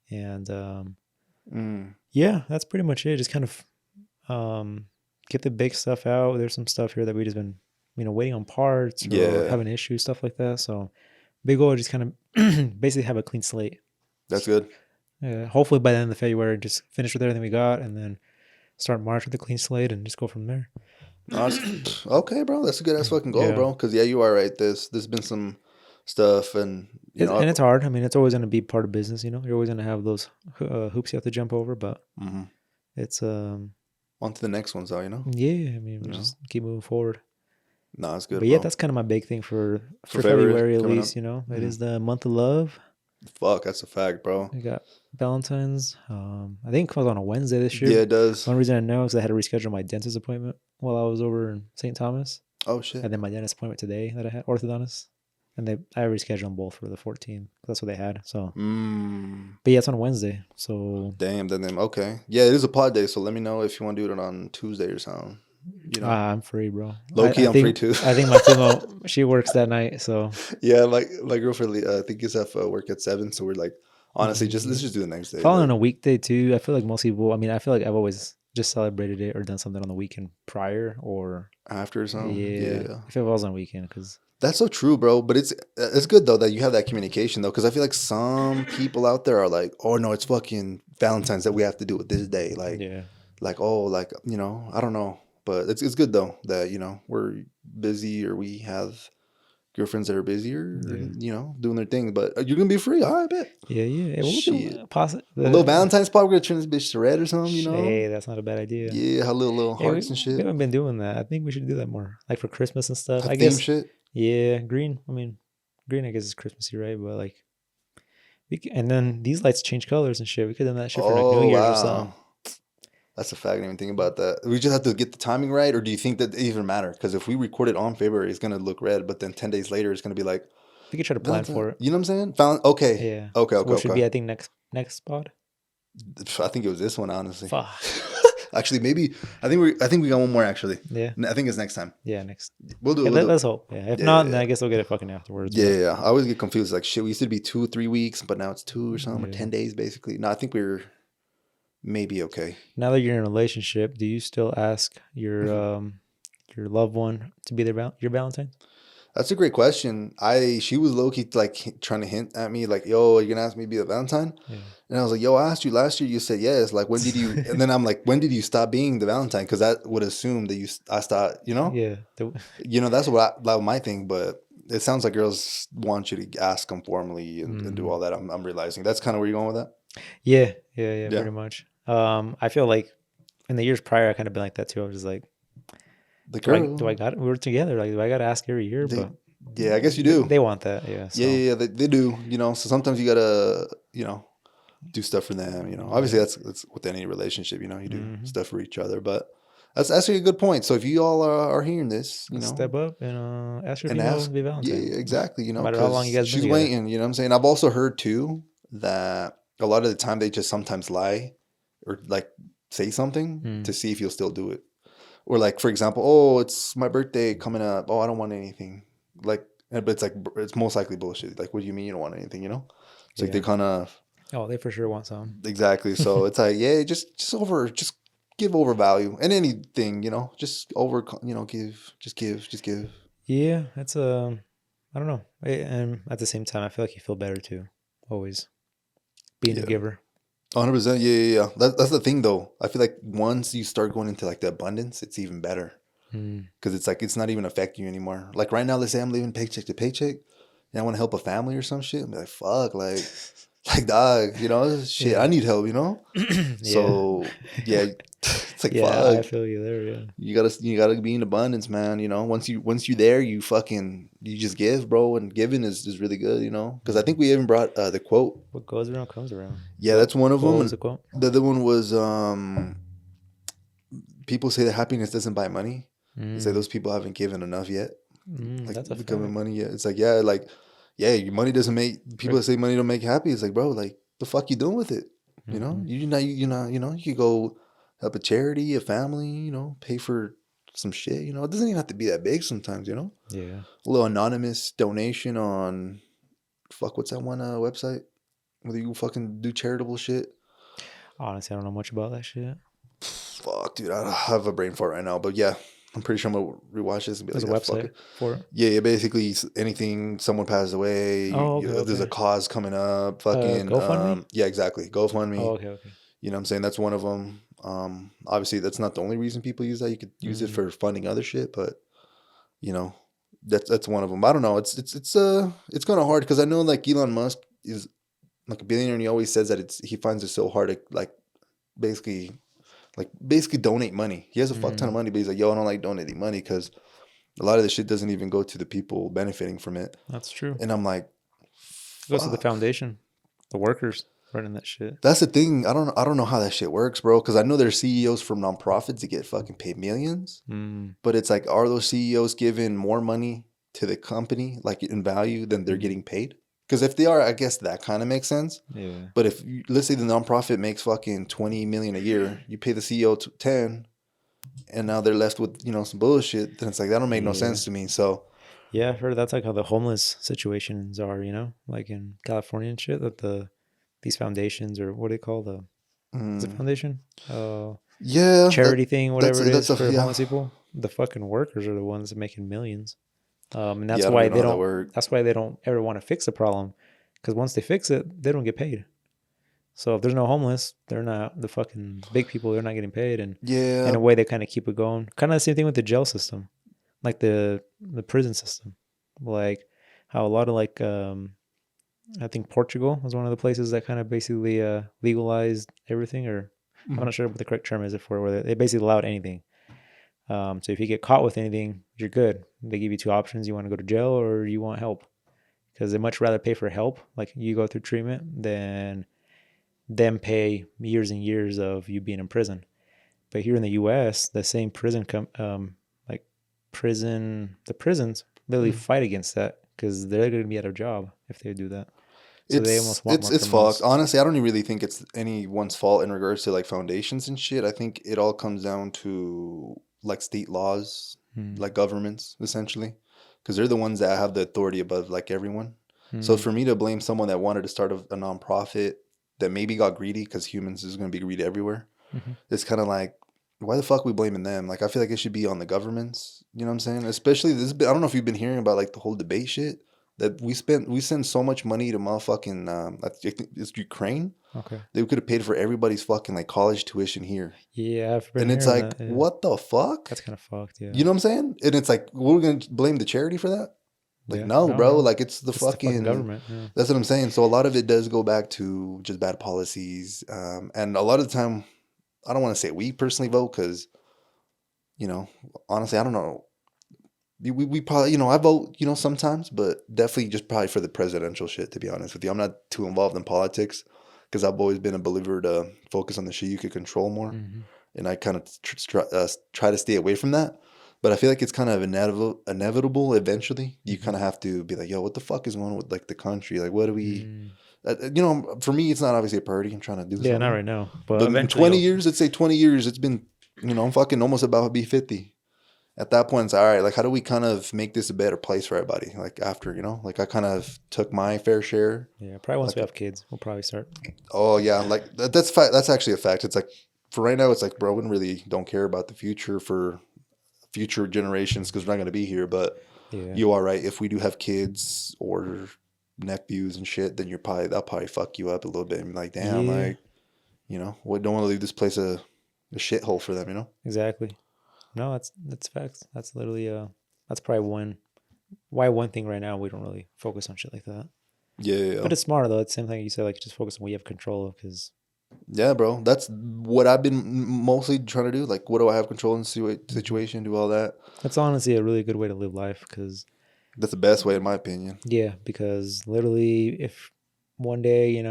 and Mm, yeah, that's pretty much it. Just kind of get the big stuff out. There's some stuff here that we just been, waiting on parts or yeah, having issues, stuff like that. So big goal is just kind of basically have a clean slate. that's good. Hopefully by the end of February, just finish with everything we got, and then start March with a clean slate and just go from there. Okay, bro, that's a good ass fucking goal, Yeah. bro. Because you are right. There's been some stuff, and And it's hard. I mean, it's always going to be part of business. You're always going to have those hoops you have to jump over, but it's on to the next ones, though. Yeah. I mean, we just keep moving forward. No, it's good. But bro. That's kind of my big thing for February February at coming least. up. It is the month of love. Fuck, that's a fact, bro. We got Valentine's. I think it was on a Wednesday this year. Yeah, it does. One reason I know is I had to reschedule my dentist appointment while I was over in St. Thomas. Oh shit! And then my dentist appointment today that I had, orthodontist, and I rescheduled them both for the 14th. That's what they had. So, but yeah, it's on Wednesday. So damn, then okay, yeah, it is a pod day. So let me know if you want to do it on Tuesday or something. I'm free, bro. Low key, I'm free too. I think my female, she works that night, so yeah, my girlfriend, I think is at work at 7, so we're like, honestly, let's just do the next day. Following on a weekday too. I feel like most people. I mean, I feel like I've always just celebrated it or done something on the weekend prior or after or something. Yeah. If it was on a weekend, because that's so true, bro. But it's good though that you have that communication though, because I feel like some people out there are like, oh no, it's fucking Valentine's that we have to do it this day, like I don't know. But it's good though that we're busy or we have girlfriends that are busier, doing their thing. But you're gonna be free, I bet. Yeah. A little Valentine's pop. We're gonna turn this bitch to red or something, Hey, that's not a bad idea. Yeah, a little hearts and shit. We haven't been doing that. I think we should do that more, like for Christmas and stuff. I guess. Shit. Yeah, green. I mean, green. I guess is Christmassy, right? But like, and then these lights change colors and shit. We could have done that shit for like New Year's or something. That's a fact. I didn't even think about that. We just have to get the timing right, or do you think that it even matter? Because if we record it on February, it's gonna look red, but then 10 days later, it's gonna be like. We could try to plan for it. You know what I'm saying? Okay. Yeah. Okay. So what should be? I think next spot. I think it was this one, honestly. Fuck. Actually, maybe I think we got one more. Actually. Yeah. I think it's next time. Yeah, next. We'll do it. Let's hope. Yeah. If not, then I guess we'll get it fucking afterwards. Yeah. I always get confused. Like shit, we used to be 2-3 weeks, but now it's 2 or something, or 10 days basically. No, I think we're. Maybe okay. Now that you're in a relationship, do you still ask your loved one to be your Valentine? That's a great question. She was low key like trying to hint at me like, "Yo, are you gonna ask me to be the Valentine?" Yeah. And I was like, "Yo, I asked you last year. You said yes. Like, when did you?" And then I'm like, "When did you stop being the Valentine?" Because that would assume that I stopped. Yeah. That's that was my thing. But it sounds like girls want you to ask them formally and do all that. I'm realizing that's kind of where you're going with that. Yeah. Pretty much. I feel like in the years prior, I kind of been like that too. I was just like, do I got it? We were together. Like, do I got to ask every year? But yeah, I guess you do. They want that. Yeah. So. Yeah. They do. So sometimes you gotta, do stuff for them. Obviously that's with any relationship. You do stuff for each other. But that's actually a good point. So if you all are hearing this, step up and ask your female to be Valentine. Yeah, exactly. No matter how long you guys been she's waiting. You know what I'm saying? I've also heard too that a lot of the time they just sometimes lie. Or like say something to see if you'll still do it. Or like, for example, oh, it's my birthday coming up. Oh, I don't want anything. Like, but it's like, it's most likely bullshit. Like, what do you mean you don't want anything, It's like they kind of. Oh, they for sure want some. Exactly. So it's like, yeah, just give over value and anything, just over, give. Yeah. That's, I don't know. And at the same time, I feel like you feel better too. Always being a giver. 100%. Yeah. That's the thing though. I feel like once you start going into like the abundance, it's even better. Because it's like, it's not even affecting you anymore. Like right now, let's say I'm living paycheck to paycheck and I want to help a family or some shit. I'm like, fuck, like dog, shit, I need help, So yeah, it's like, fuck. I feel you there. Yeah. You gotta be in abundance, man. Once you're there, you just give, bro. And giving is really good, because I think we even brought the quote. What goes around comes around. Yeah, that's one of them. What was the quote? The other one was, people say that happiness doesn't buy money. Say those people haven't given enough yet. Like that's becoming money yet. It's like, your money doesn't make people that say money don't make you happy. It's like, bro, like the fuck you doing with it? You could go help a charity, a family, pay for some shit. It doesn't even have to be that big sometimes. Yeah. A little anonymous donation on what's that one website where you fucking do charitable shit. Honestly, I don't know much about that shit. Fuck, dude, I have a brain fart right now, but yeah. I'm pretty sure I'm gonna rewatch this and be There's like, a yeah, fuck website it. for it. Yeah, basically anything, someone passes away, Oh, okay, there's a okay. cause coming up, fucking, GoFundMe? yeah, exactly. Oh, GoFundMe. okay, okay. You know what I'm saying? That's one of them. Obviously that's not the only reason people use that. You could use it for funding other shit, but you know, that's one of them. I don't know. It's kind of hard because I know like Elon Musk is like a billionaire and he always says that he finds it so hard to basically basically donate money. He has a fuck ton of money, but he's like, yo, I don't like donating money because a lot of the shit doesn't even go to the people benefiting from it. That's true. And I'm like, It goes to the fuck. foundation, the workers running that shit. That's the thing. I don't know how that shit works, bro. Because I know there's CEOs from nonprofits that get fucking paid millions, but it's like, are those CEOs giving more money to the company, like in value, than they're getting paid? Because if they are, I guess that kind of makes sense. Yeah. But if let's say the nonprofit makes fucking 20 million a year, you pay the CEO 10, and now they're left with some bullshit. Then it's like that don't make no sense to me. So yeah, I've heard that's like how the homeless situations are. Like in California and shit. That these foundations, or what do they call is it foundation? yeah, Charity thing, whatever it is for yeah. homeless people. The fucking workers are the ones that making millions. And that's Yeah, I don't why even they know how that don't. works. That's why they don't ever want to fix the problem, because once they fix it, they don't get paid. So if there's no homeless, they're not the fucking big people. They're not getting paid, and Yeah, in a way, they kind of keep it going. Kind of the same thing with the jail system, like the prison system, like how a lot of I think Portugal was one of the places that kind of basically legalized everything, or I'm not sure what the correct term is for it, where they basically allowed anything. So if you get caught with anything, you're good. They give you two options: you want to go to jail or you want help, because they much rather pay for help, like you go through treatment, than them pay years and years of you being in prison. But here in the U.S., the same the prisons literally fight against that because they're going to be out of job if they do that. So they almost want more it's fucked. criminals. Honestly, I don't even really think it's anyone's fault in regards to like foundations and shit. I think it all comes down to like state laws, like governments essentially, because they're the ones that have the authority above like everyone. So for me to blame someone that wanted to start a nonprofit that maybe got greedy, because humans is going to be greedy everywhere, it's kind of like, why the fuck are we blaming them? Like I feel like it should be on the governments. You know what I'm saying? Especially this. I don't know if you've been hearing about like the whole debate shit that we send so much money to motherfucking I think it's Ukraine. Okay. They could have paid for everybody's fucking like college tuition here. Yeah, I've been And it's hearing like, that. Yeah. what the fuck? That's kind of fucked. Yeah. You know what I'm saying? And it's like, we're gonna blame the charity for that? Like, Yeah. no, No, bro. no. Like it's the It's the fucking fucking government. Yeah. that's what I'm saying. So a lot of it does go back to just bad policies. And a lot of the time, I don't want to say we personally vote because, honestly, I don't know. We probably, I vote, sometimes, but definitely just probably for the presidential shit, to be honest with you. I'm not too involved in politics because I've always been a believer to focus on the shit you could control more. And I kind of try to stay away from that. But I feel like it's kind of inevitable eventually. You kind of have to be like, yo, what the fuck is going on with like the country? Like, what do we, for me, it's not obviously a priority. I'm trying to do Yeah, something. not right now. But in eventually 20 years, let's say 20 years, it's been, I'm fucking almost about to be 50. At that point, it's all right. Like, how do we kind of make this a better place for everybody? Like after, like I kind of took my fair share. Yeah, probably once like, we have kids, we'll probably start. Oh yeah, like that's actually a fact. It's like for right now, it's like, bro, we really don't care about the future for future generations because we're not going to be here. But Yeah. you are right. If we do have kids or nephews and shit, then that'll probably fuck you up a little bit and be like, damn, Yeah. like, we don't want to leave this place a shithole for them, Exactly. No, that's facts. That's literally that's probably one thing right now we don't really focus on shit like that. Yeah. But it's smarter though. It's the same thing you said, like just focus on what you have control of, because Yeah, bro. That's what I've been mostly trying to do. Like, what do I have control in the situation? Do all that. that's honestly a really good way to live life. Because That's the best way, in my opinion. yeah, because literally, if one day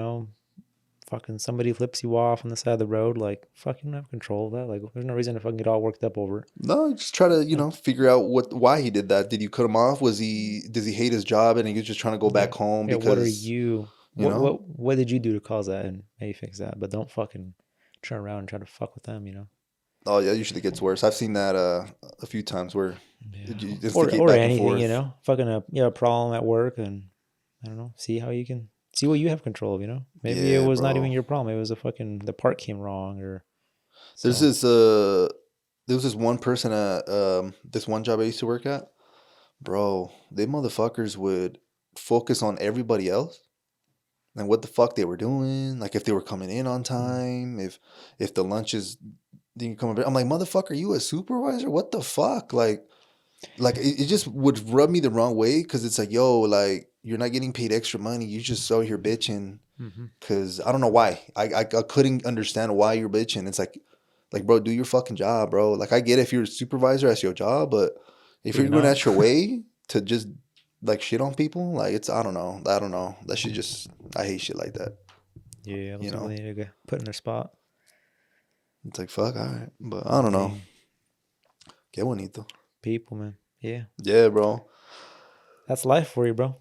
fucking somebody flips you off on the side of the road, like fuck, you don't have control of that. Like, there's no reason to fucking get all worked up over it. No, just try to, figure out why he did that. Did you cut him off? Does he hate his job and he was just trying to go back home Yeah, because what are you? What did you do to cause that, and maybe fix that? But don't fucking turn around and try to fuck with them. Oh yeah, usually it gets worse. I've seen that a few times where you instigate or back anything, and forth. fucking a problem at work, and I don't know, see how you can see what you have control of. Maybe it was not even your problem. It was the part came wrong, or There's so. this there was this one person at this one job I used to work at, bro. They motherfuckers would focus on everybody else and what the fuck they were doing, like if they were coming in on time, if the lunches didn't come. I'm like, motherfucker, you a supervisor? What the fuck? Like it just would rub me the wrong way because it's like, yo, like you're not getting paid extra money. You just out here bitching Mm-hmm. because I don't know why. I couldn't understand why you're bitching. It's like bro, do your fucking job, bro. Like I get if you're a supervisor, that's your job, but if But you're you're going not. at your way to just like shit on people, like it's I don't know. I don't know. That shit just I hate shit like that. Yeah, those You people know, need to get put in their spot. it's like fuck, all right, but I don't know. Dang. Qué bonito. People, man. Yeah. Yeah, bro. That's life for you, bro.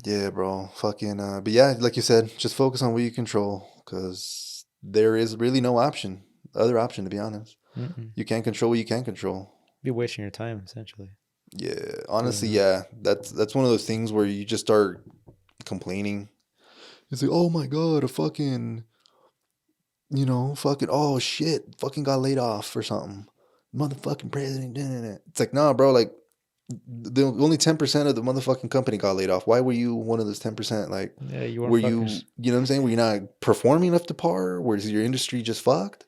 Yeah, bro. Fucking. But yeah, like you said, just focus on what you control, because there is really no other option, to be honest. Mm-mm. You can't control what you can't control. Be wasting your time, essentially, Yeah, doing honestly, that. yeah. That's one of those things where you just start complaining. It's like, oh my god, a fucking, fucking, oh shit, fucking got laid off or something. Motherfucking president. It's like, nah, bro. Like, the only 10% of the motherfucking company got laid off. Why were you one of those 10%? Like, Yeah, you weren't were fuckers. you know what I'm saying? Were you not performing up to par? Was your industry just fucked?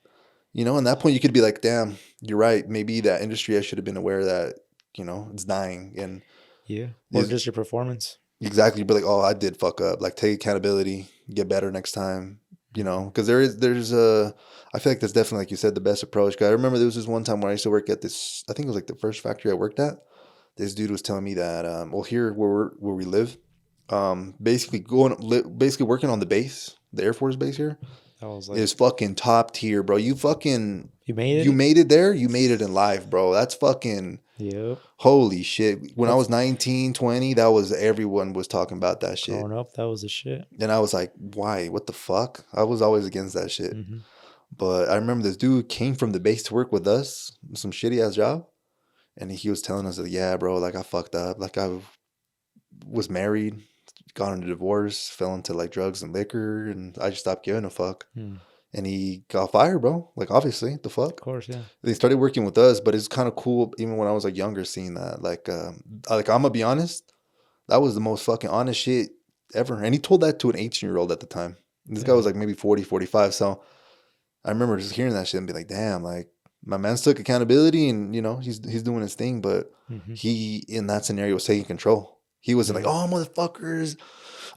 At that point you could be like, damn, you're right. Maybe that industry, I should have been aware that, it's dying. And Yeah. Or is just your performance. exactly, be like, oh, I did fuck up. Like, take accountability, get better next time. Mm-hmm. Because I feel like that's definitely, like you said, the best approach. 'Cause I remember there was this one time where I used to work at this, I think it was like the first factory I worked at. This dude was telling me that, well, here where we live, basically working on the base, the Air Force base here, I was like, is fucking top tier, bro. you made You it? made it there. You made it in life, bro. That's fucking Yep. holy shit. When I That's was 19, 20, that was everyone was talking about that shit. growing up. That was the shit. And I was like, why? What the fuck? I was always against that shit. Mm-hmm. But I remember this dude came from the base to work with us, some shitty ass job. And he was telling us that, yeah, bro, like I fucked up. Like I was married, got into divorce, fell into like drugs and liquor, and I just stopped giving a fuck. Hmm. And he got fired, bro. Like obviously, the Of fuck. course, yeah. They started working with us, but it's kind of cool. Even when I was like younger, seeing that, like I'm gonna be honest, that was the most fucking honest shit ever. And he told that to an 18-year-old at the time. And this guy was Dang. like maybe 40, 45. So I remember just hearing that shit and be like, damn, like my man's took accountability and he's doing his thing, but Mm-hmm. he in that scenario was taking control. He wasn't like, Yeah. oh motherfuckers,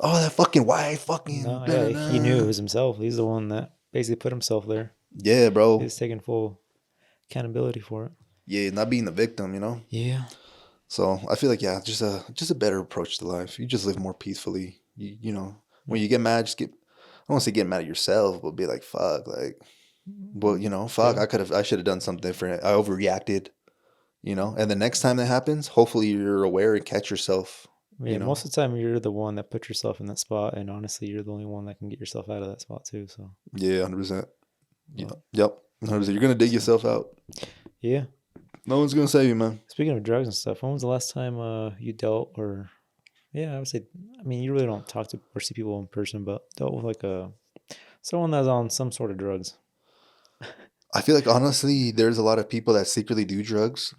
oh that fucking wife, fucking No, da, da, yeah, he knew it da. was himself. He's the one that basically put himself there. Yeah, bro. He's taking full accountability for it. Yeah, not being the victim. Yeah. So I feel like yeah, just a better approach to life. You just live more peacefully. When you get mad, just get I don't want to say get mad at yourself, but be like, fuck, like well, fuck, Yeah. I should have done something different. I overreacted, and the next time that happens, hopefully you're aware and catch yourself, Yeah, most of the time you're the one that put yourself in that spot, and honestly, you're the only one that can get yourself out of that spot too. So, Yeah, 100%. Yeah, but yep, 100%. You're gonna dig so yourself out. yeah. No one's gonna save you, man. Speaking of drugs and stuff, when was the last time you dealt or yeah, I would say, I mean, you really don't talk to or see people in person, but dealt with like someone that's on some sort of drugs. I feel like honestly, there's a lot of people that secretly do drugs,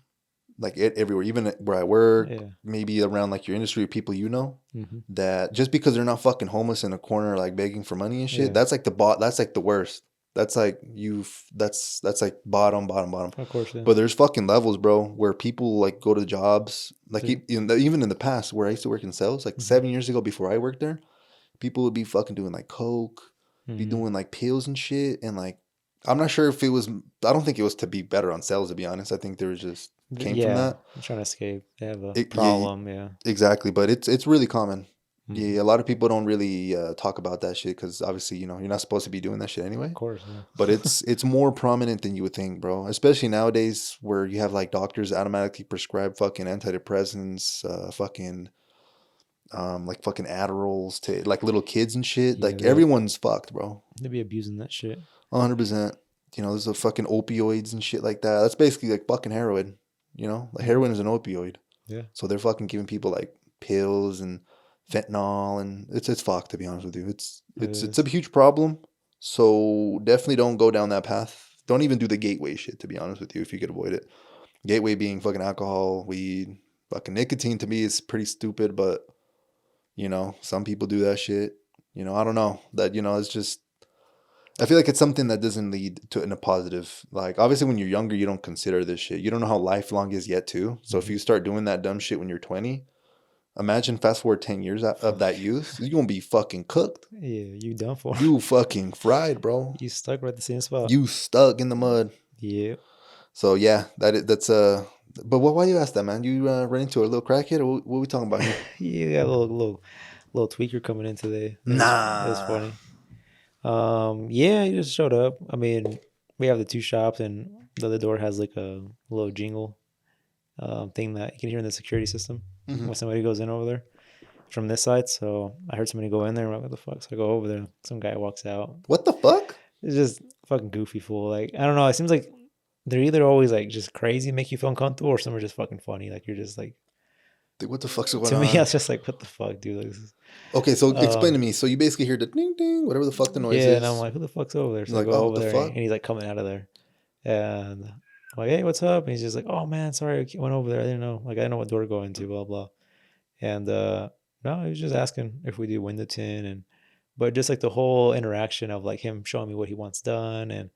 like everywhere, even where I work, Yeah. maybe around like your industry, people Mm-hmm. that just because they're not fucking homeless in a corner like begging for money and shit, Yeah. that's like that's like the worst. That's like that's like bottom. Of course, yeah. But there's fucking levels, bro, where people like go to jobs like There's- even in the past where I used to work in sales, like Mhm. 7 years ago before I worked there, people would be fucking doing like coke, be Mhm. doing like pills and shit, and like I'm not sure if it was. I don't think it was to be better on sales, to be honest. I think there was just came from Yeah, that. I'm trying to escape. They have a Yeah, problem. Yeah. exactly. But it's really common. Mm-hmm. Yeah, a lot of people don't really talk about that shit because obviously you're not supposed to be doing that shit Of anyway. course, yeah. But it's more prominent than you would think, bro. Especially nowadays where you have like doctors automatically prescribe fucking antidepressants, like fucking Adderalls to like little kids and shit. Yeah, Like everyone's fucked, bro. they be abusing that shit. 100%. There's a fucking opioids and shit like that. That's basically like fucking heroin. Like Mhm. heroin is an opioid. Yeah. So they're fucking giving people like pills and fentanyl, and it's fucked, to be honest with you. It It's is. a huge problem. So definitely don't go down that path. Don't even do the gateway shit, to be honest with you, if you could avoid it. Gateway being fucking alcohol, weed, fucking nicotine to me is pretty stupid, but, some people do that shit. I don't know. That, it's just, I feel like it's something that doesn't lead to in a positive. Like, obviously, when you're younger, you don't consider this shit. You don't know how lifelong is yet, too. So if you start doing that dumb shit when you're 20, imagine fast forward 10 years of that use, you're going to be fucking cooked. Yeah, you done for. You fucking fried, bro. You stuck right at the same spot. You stuck in the mud. Yeah. So, yeah, that's but why you ask that, man? You run into a little crackhead, or what are we talking about here? You got a little tweaker coming in today. That's funny. Yeah, he just showed up. I mean, we have the two shops, and the other door has like a little jingle thing that you can hear in the security system when somebody goes in over there from this side. So I heard somebody go in there. I'm like, what the fuck? So I go over there. Some guy walks out. What the fuck? It's just fucking goofy fool. Like, I don't know. It seems like they're either always like just crazy, make you feel uncomfortable, or some are just fucking funny. Like, you're just like, what the fuck's going on? To me, I was just like, what the fuck, dude? Like, this is... Okay, so explain to me. So you basically hear the ding ding, whatever the fuck the noise is. Yeah, and I'm like, who the fuck's over there? So I go over there, and he's like coming out of there. And I'm like, hey, what's up? And he's just like, oh man, sorry, I went over there. I didn't know. Like, I didn't know what door to go into, blah, blah. And no, he was just asking if we do window tint, but just like the whole interaction of like him showing me what he wants done, and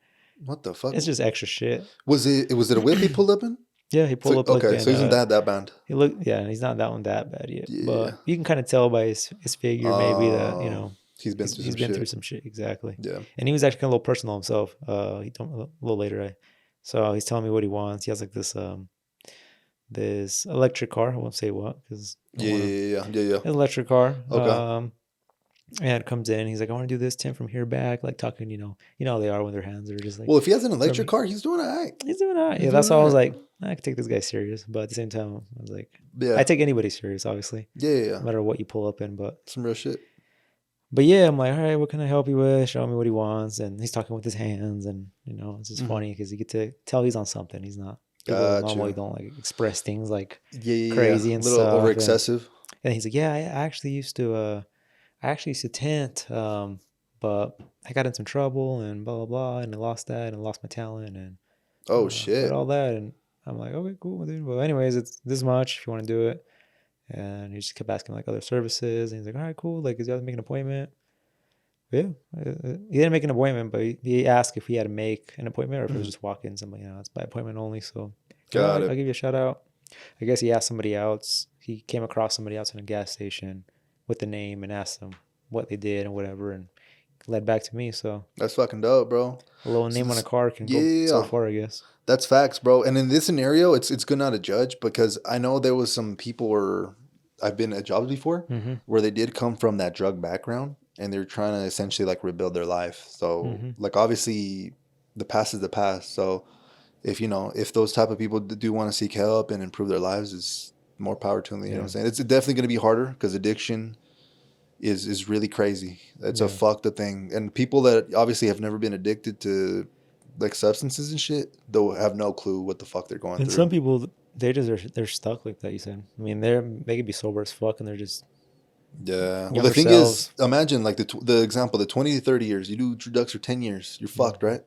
what the fuck? It's just extra shit. Was it a whip he pulled up in? Yeah, he pulled up. Okay, like, so he's not that bad. He looked, yeah, and he's not that one that bad yet. Yeah. But you can kind of tell by his figure, maybe that he's been through some shit. Exactly. Yeah, and he was actually a little personal himself. He told me a little later. So he's telling me what he wants. He has like this electric car. I won't say what because yeah. An electric car. Okay. And it comes in, he's like, I want to do this tint from here back, like talking, you know how they are when their hands are just like. Well, if he has an electric car, he's doing all right. He's doing all right. Yeah, that's why I was like, I could take this guy serious, but at the same time, I was like, I take anybody serious, obviously. Yeah. No matter what you pull up in, but some real shit. But yeah, I'm like, all right, what can I help you with? Show me what he wants, and he's talking with his hands, and it's just funny because you get to tell he's on something. He's not. People normally don't like express things like crazy and a little stuff. Over excessive. And he's like, yeah, I actually used to tint, but I got in some trouble and blah, blah, blah. And I lost that and I lost my talent and shit. All that. And I'm like, okay, cool, dude. Well, anyways, it's this much if you want to do it. And he just kept asking like other services. And he's like, all right, cool. Like, is you have to make an appointment? Yeah. He didn't make an appointment, but he asked if he had to make an appointment or if it was just walk-ins. I'm like, it's by appointment only. So Got it. I'll give you a shout out. I guess he asked somebody else. He came across somebody else in a gas station with the name and asked them what they did and whatever, and led back to me. So that's fucking dope, bro. A little name on a car can go so far, I guess. That's facts, bro. And in this scenario, it's good not to judge because I know there was some people where I've been at jobs before where they did come from that drug background and they're trying to essentially like rebuild their life. So like obviously the past is the past. So if those type of people do want to seek help and improve their lives, is more power to them. You know what I'm saying? It's definitely going to be harder because addiction is really crazy. It's a fucked up thing. And people that obviously have never been addicted to like substances and shit, they'll have no clue what the fuck they're going through. And some people, they're stuck like that, you said. I mean, they could be sober as fuck and they're just... Yeah. Well, the thing is, imagine like the example, the 20 to 30 years, you do drugs for 10 years, you're fucked, right?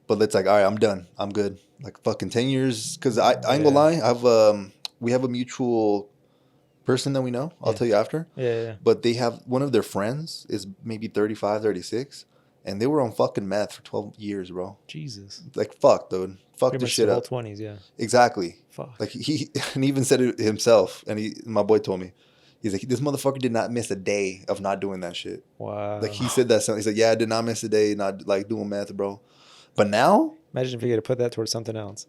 But it's like, all right, I'm done. I'm good. Like fucking 10 years. Because I ain't gonna lie, we have a mutual person that we know. I'll tell you after. Yeah. But they have one of their friends is maybe 35, 36. And they were on fucking meth for 12 years, bro. Jesus. Like, fuck, dude. Fuck the shit up. 20s, yeah. Exactly. Fuck. Like, he even said it himself. And my boy told me. He's like, this motherfucker did not miss a day of not doing that shit. Wow. Like, he said that. He's like, yeah, I did not miss a day not, like, doing meth, bro. But now... Imagine if you had to put that towards something else.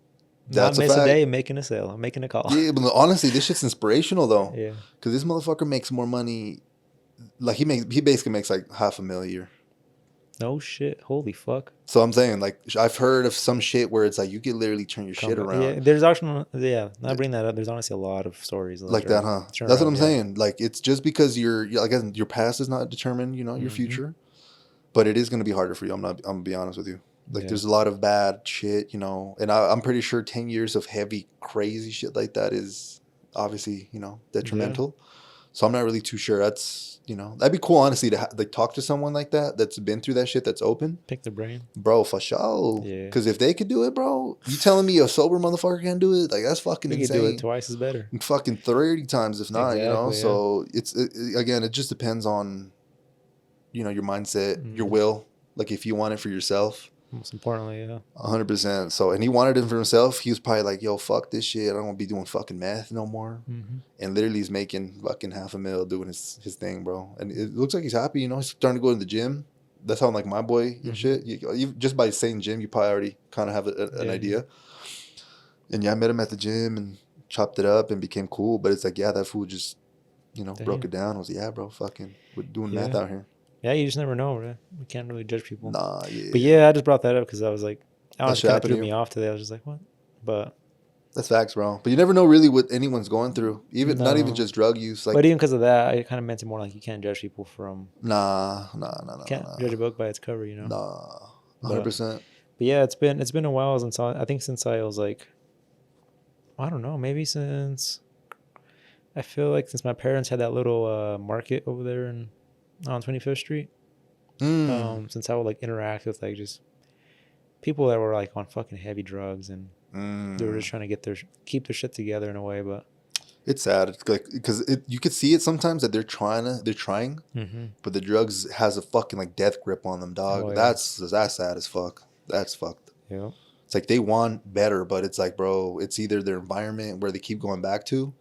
That's not miss a day, making a sale. I'm making a call. Yeah, but honestly, this shit's inspirational, though. Yeah. Because this motherfucker makes more money... Like, he basically makes, like, $500,000 a year. No shit. Holy fuck. So I'm saying, like, I've heard of some shit where it's like you can literally turn your shit around. Yeah, there's actually, not bring that up. There's honestly a lot of stories like that, huh? That's what I'm saying. Like, it's just because your past is not determined, your future, but it is going to be harder for you. I'm gonna be honest with you. Like, there's a lot of bad shit, and I'm pretty sure 10 years of heavy, crazy shit like that is obviously, detrimental. Yeah. So I'm not really too sure. That's, that'd be cool, honestly, to like talk to someone like that that's been through that shit, that's open. Pick the brain. Bro, for sure. Yeah. Because if they could do it, bro, you telling me a sober motherfucker can't do it? Like, that's fucking We insane. could do it twice as better. Fucking 30 times, if not, Exactly, yeah. So again, it just depends on, your mindset, your will. Like, if you want it for yourself. Most importantly, yeah. 100%. So, and he wanted it for himself. He was probably like, yo, fuck this shit. I don't want to be doing fucking meth no more. And literally he's making fucking $500,000 doing his thing, bro. And it looks like he's happy, He's starting to go to the gym. That's how, like, my boy and shit. You just by saying gym, you probably already kind of have an idea. And yeah, I met him at the gym and chopped it up and became cool. But it's like, yeah, that fool just, broke it down. I was like, yeah, bro, fucking, we're doing meth out here. Yeah, you just never know, right? We can't really judge people. Nah, yeah. But yeah, I just brought that up because I was like, I was kind of threw me off today. I was just like, what? But that's facts, bro. But you never know really what anyone's going through. Not even just drug use. Like, but even because of that, I kind of meant it more like you can't judge people from. Nah. Can't judge a book by its cover, Nah, 100%. But yeah, it's been a while since I think since I was like, I don't know, maybe since. I feel like since my parents had that little market over there on 25th Street, since I would like interact with like just people that were like on fucking heavy drugs and they were just trying to keep their shit together in a way, but it's sad. It's like because you could see it sometimes that they're trying, but the drugs has a fucking like death grip on them, dog. Yeah. That's sad as fuck. That's fucked. Yeah, it's like they want better, but it's like, bro, it's either their environment where they keep going back to.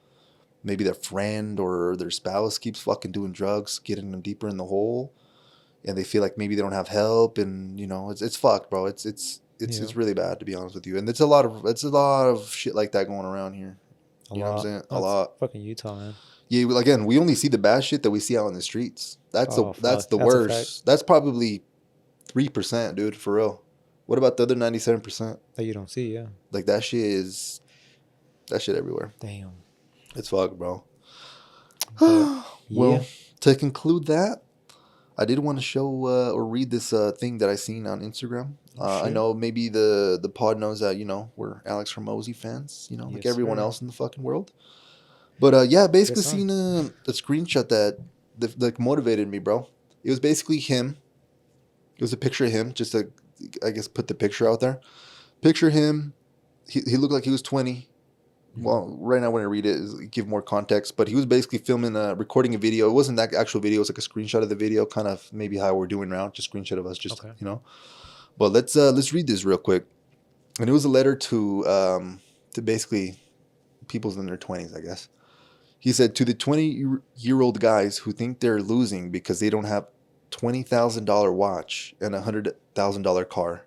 Maybe their friend or their spouse keeps fucking doing drugs, getting them deeper in the hole, and they feel like maybe they don't have help, and it's fucked, bro. It's really bad, to be honest with you. And it's a lot of shit like that going around here. You know what I'm saying? A lot. Fucking Utah, man. Yeah, again, we only see the bad shit that we see out in the streets. That's the worst. That's probably 3%, dude, for real. What about the other 97%? That you don't see, yeah. Like that shit everywhere. Damn. It's fucked, bro. Well, to conclude that, I did want to show or read this thing that I seen on Instagram. I know maybe the pod knows that, we're Alex Hormozy fans, like everyone else in the fucking world. But yeah, basically seen a screenshot that like motivated me, bro. It was basically him. It was a picture of him, just to, I guess, put the picture out there. Picture him. He looked like he was 20. Well, right now when I read it, give more context. But he was basically recording a video. It wasn't that actual video. It was like a screenshot of the video, kind of maybe how we're doing now. Just screenshot of us, But let's read this real quick. And it was a letter to basically people in their 20s, I guess. He said, to the 20-year-old guys who think they're losing because they don't have $20,000 watch and a $100,000 car.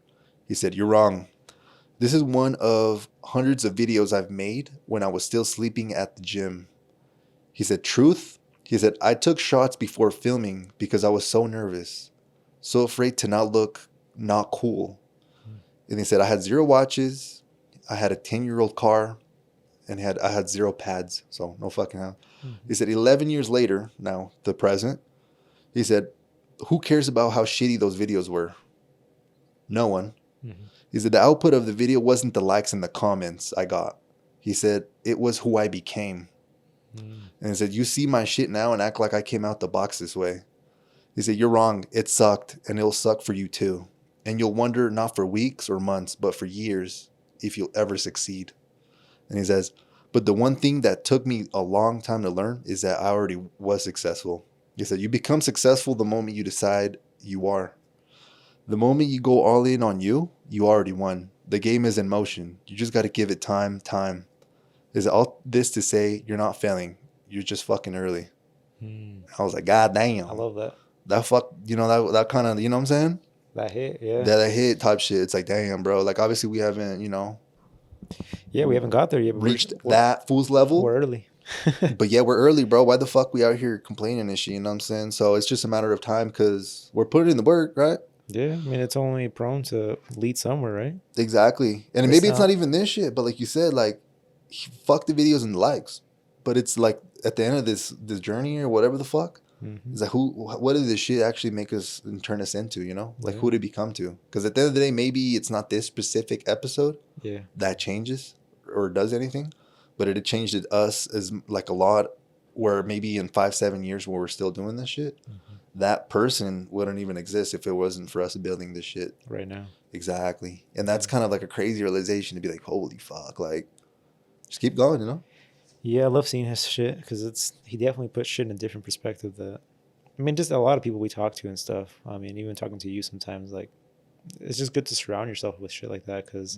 He said, you're wrong. This is one of hundreds of videos I've made when I was still sleeping at the gym. He said, truth? He said, I took shots before filming because I was so nervous, so afraid to not look not cool. And he said, I had 0 watches, I had a 10-year-old car, and I had 0 pads, so no fucking hell. He said, 11 years later, now the present, he said, who cares about how shitty those videos were? No one. He said, the output of the video wasn't the likes and the comments I got. He said, it was who I became. And he said, you see my shit now and act like I came out the box this way. He said, you're wrong. It sucked, and it'll suck for you too. And you'll wonder not for weeks or months, but for years if you'll ever succeed. And he says, but the one thing that took me a long time to learn is that I already was successful. He said, you become successful the moment you decide you are. The moment you go all in on you, you already won. The game is in motion. You just got to give it time. Is all this to say you're not failing. You're just fucking early. I was like, God damn. I love that. That that kind of, you know what I'm saying? That hit, yeah. That hit type shit. It's like, damn, bro. Like, obviously we haven't, Yeah, we haven't got there yet. Reached that fool's level. We're early. But yeah, we're early, bro. Why the fuck we out here complaining and shit, you know what I'm saying? So it's just a matter of time because we're putting in the work, right? Yeah, I mean, it's only prone to lead somewhere, right? Exactly. And maybe it's not even this shit, but like you said, like, fuck the videos and the likes. But it's like, at the end of this journey or whatever the fuck, it's like, what did this shit actually make us and turn us into, Like, who did it become to? Because at the end of the day, maybe it's not this specific episode that changes or does anything, but it changed us as, like, a lot where maybe in 5-7 years where we're still doing this shit, that person wouldn't even exist if it wasn't for us building this shit right now. Exactly. And that's kind of like a crazy realization to be like, holy fuck, like, just keep going, you know? Yeah, I love seeing his shit because he definitely puts shit in a different perspective. That I mean, just a lot of people we talk to and stuff. I mean, even talking to you sometimes, like, it's just good to surround yourself with shit like that because